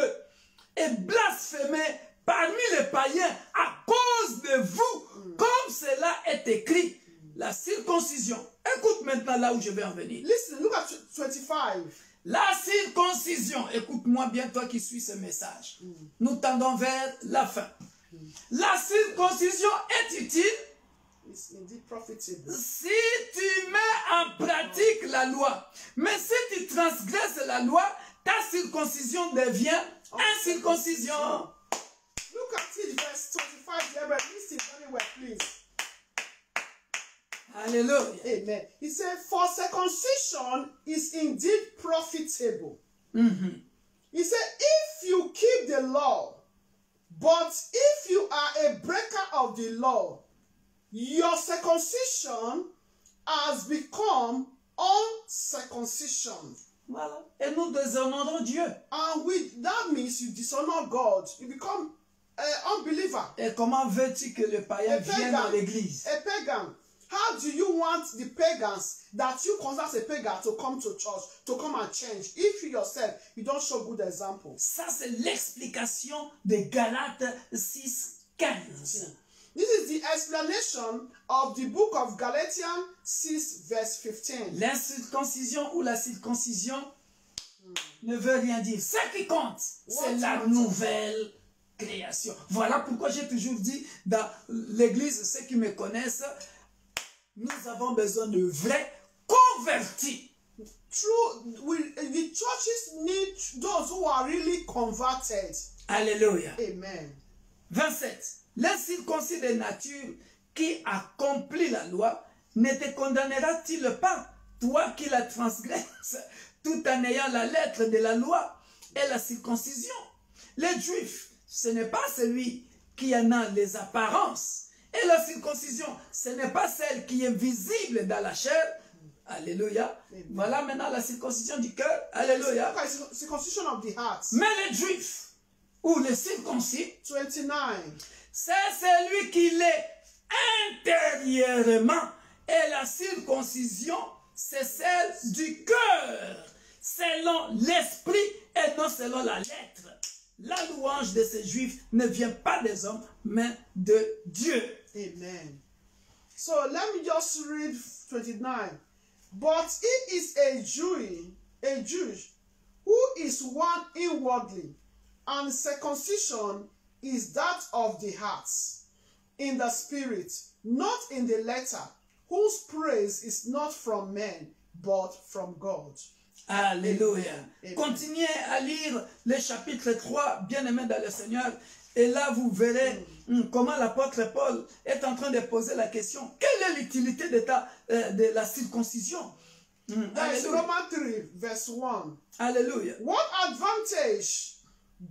est blasphémé parmi les païens à cause de vous, comme cela est écrit, la circoncision. Écoute maintenant là où je vais en venir. Listen, look at 25. La circoncision, écoute-moi bien toi qui suis ce message. Nous tendons vers la fin. La circoncision est utile It's indeed profitable. si tu mets en pratique la loi. Mais si tu transgresses la loi, ta circoncision devient incirconcision. Look at it, verse 25. There, but listen very well, please. Alléluia. Amen. He said, for circumcision is indeed profitable. He said, if you keep the law, but if you are a breaker of the law, your circumcision has become uncircumcision. Voilà. Et nous déshonorons Dieu. And that means you dishonor God. You become an unbeliever. Et comment veux-tu que le païen vienne dans l'église? A pagan. How do you want the pagans that you consider as a pagan to come to church, to come and change, if you yourself, you don't show good example? Ça, c'est l'explication de Galates 6:15. This is the explanation of the book of Galatians 6 verse 15. L'incirconcision ou la circoncision ne veut rien dire. Ce qui compte, c'est la nouvelle création. Voilà pourquoi j'ai toujours dit dans l'église, ceux qui me connaissent, nous avons besoin de vrais convertis. The churches need those who are really converted. Alléluia. Amen. 27. L'incirconcis de nature qui accomplit la loi ne te condamnera-t-il pas, toi qui la transgresses, tout en ayant la lettre de la loi et la circoncision? Les Juifs, ce n'est pas celui qui en a les apparences. Et la circoncision, ce n'est pas celle qui est visible dans la chair. Alléluia. Voilà maintenant la circoncision du cœur. Alléluia. Circoncision of the heart. Mais les Juifs, ou les circoncis, 29. c'est celui qui l'est intérieurement. Et la circoncision, c'est celle du cœur, selon l'esprit et non selon la lettre. La louange de ces Juifs ne vient pas des hommes, mais de Dieu. Amen. So let me just read 29. But he is a Jew who is one inwardly, and circumcision is that of the heart, in the spirit, not in the letter, whose praise is not from men, but from God. Alléluia. Amen. Continuez à lire le chapitre 3, bien-aimés dans le Seigneur, et là vous verrez comment l'apôtre Paul est en train de poser la question, quelle est l'utilité de la circoncision? That is Romans 3, verse 1. Alléluia. What advantage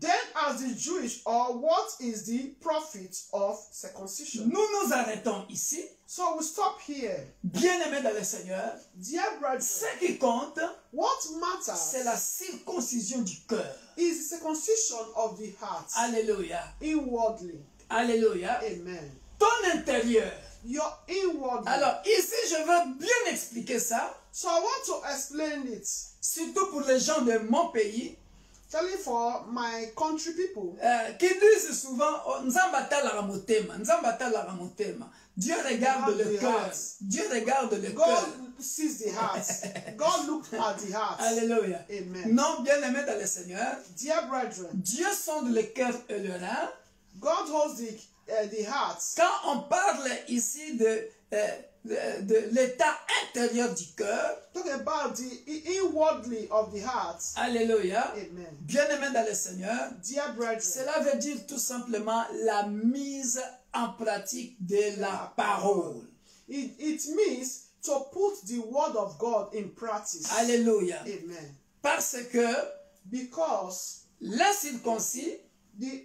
then has the Jewish, or what is the profit of circumcision? Nous nous arrêtons ici. So we stop here. Bien-aimés dans le Seigneur, Dear brethren, ce qui compte, what matters c'est la circoncision du cœur. is the circumcision of the heart, Alléluia. inwardly. Alléluia. Amen. Ton intérieur. Your inwardly. Alors ici, je veux bien expliquer ça, So I want to explain it, surtout pour les gens de mon pays, especially for my country people. qui disent souvent, oh, Nzamba talara motema, Nzamba talara motema. Dieu regarde le cœur. Dieu regarde le God cœur. sees the heart. God looks at the heart. Alléluia. Amen. Non, bien-aimés dans le Seigneur, Dear brethren, Dieu sonde le cœur et le rein. God holds the heart. Quand on parle ici de l'état intérieur du cœur, Talk about the inwardly of the heart. alléluia, Amen. bien-aimés dans le Seigneur, Dear brethren, cela veut dire tout simplement la mise en pratique de la parole. it means to put the word of God in practice. Alléluia. Amen. Parce que Because l'incirconcis the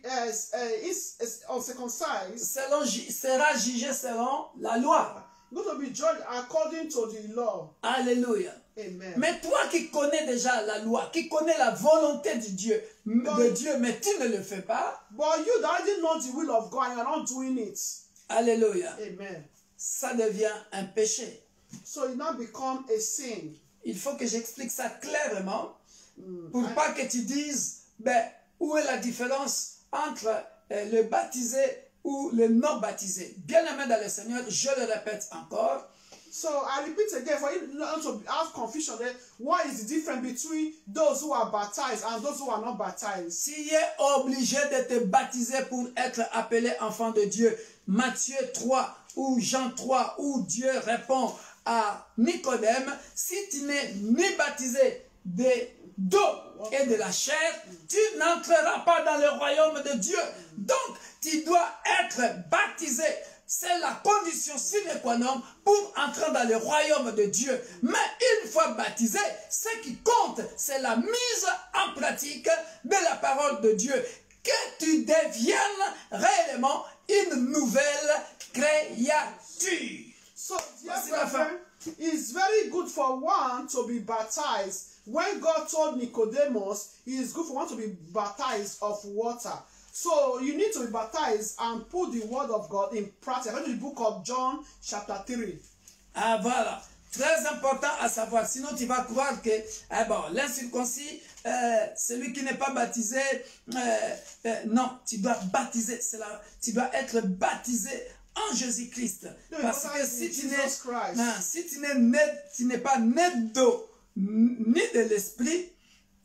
is uncircumcised sera jugé selon la loi. going to be judged according to the law. Alléluia. Amen. Mais toi qui connais déjà la loi, qui connais la volonté de Dieu, mais tu ne le fais pas, But you that already know the will of God and you're not doing it. alléluia, Amen. ça devient un péché. So it now become a sin. Il faut que j'explique ça clairement pour pas que tu dises, ben, où est la différence entre le baptisé ou le non baptisé. Bien-aimé dans le Seigneur, je le répète encore, So I repeat again, for you not to have confusion there, what is the difference between those who are baptized and those who are not baptized? tu es obligé de te baptiser pour être appelé enfant de Dieu. Matthieu 3 ou Jean 3 où Dieu répond à Nicodème, si tu n'es ni baptisé d'eau et de la chair, tu n'entreras pas dans le royaume de Dieu. Donc, tu dois être baptisé. C'est la condition sine qua non pour entrer dans le royaume de Dieu. Mais une fois baptisé, ce qui compte, c'est la mise en pratique de la parole de Dieu. Que tu deviennes réellement une nouvelle créature. So, dear Voici la fin. brethren, it's very good for one to be baptized. When God told Nicodemus, it is good for one to be baptized of water. So you need to be baptized and put the word of God in practice. Go to the book of John, chapter 3. Ah voilà, très important à savoir. Sinon tu vas croire que l'incirconcis, celui qui n'est pas baptisé, non, tu dois baptiser. Tu dois être baptisé en Jésus-Christ. Parce que si tu n'es pas né d'eau ni de l'esprit,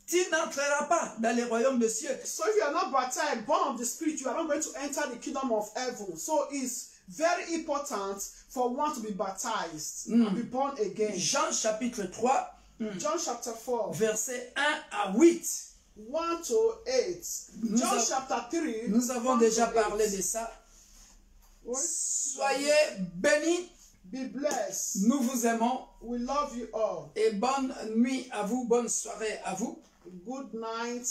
tu n'entreras pas dans le royaume de cieux. So if you are not baptized, born of the Spirit, you are not going to enter the kingdom of heaven. So it's very important for one to be baptized and be born again. Jean chapitre 3, John chapter 4, versets 1 à 8. 1 to 8. John chapter 3. Nous avons 1 déjà to parlé 8. de ça. What? Soyez bénis, Be blessed. nous vous aimons We love you all. et bonne nuit à vous, bonne soirée à vous. Good night.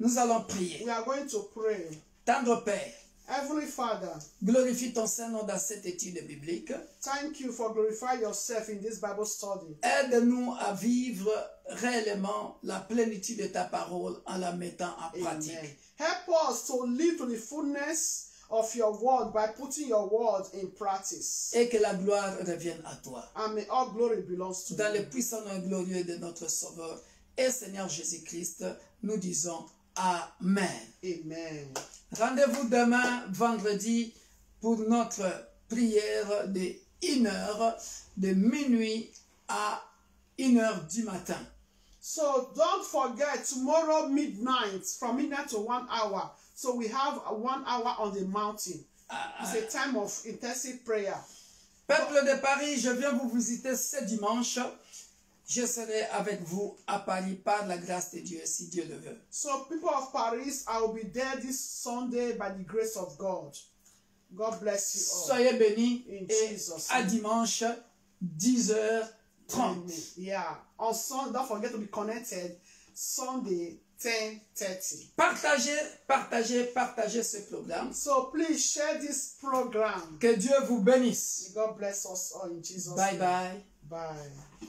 Nous allons prier. We are going to pray. Tendre Père, Heavenly Father, glorifie ton Saint-Nom dans cette étude biblique. thank you for glorifying yourself in this Bible study. Aide-nous à vivre réellement la plénitude de ta parole en la mettant en pratique. Amen. Help us to live to the fullness of your word by putting your word in practice. Et que la gloire revienne à toi. And may all glory belongs to Dans you. le puissant nom glorieux de notre Sauveur et Seigneur Jésus-Christ, nous disons Amen. Amen. Rendez-vous demain, vendredi, pour notre prière de 1h, de minuit à 1h du matin. So don't forget, tomorrow midnight, from midnight to 1 hour. So we have 1 hour on the mountain. It's a time of intensive prayer. Peuple de Paris, je viens vous visiter ce dimanche. Je serai avec vous à Paris par la grâce de Dieu, si Dieu le veut. So people of Paris, I will be there this Sunday by the grace of God. God bless you all. Soyez bénis In et Jesus' à name. dimanche, 10h30. Yeah. On Sunday, don't forget to be connected. Sunday, 10:30. Partagez ce programme. So please share this program. Que Dieu vous bénisse. May God bless us all in Jesus' Bye name. bye. Bye.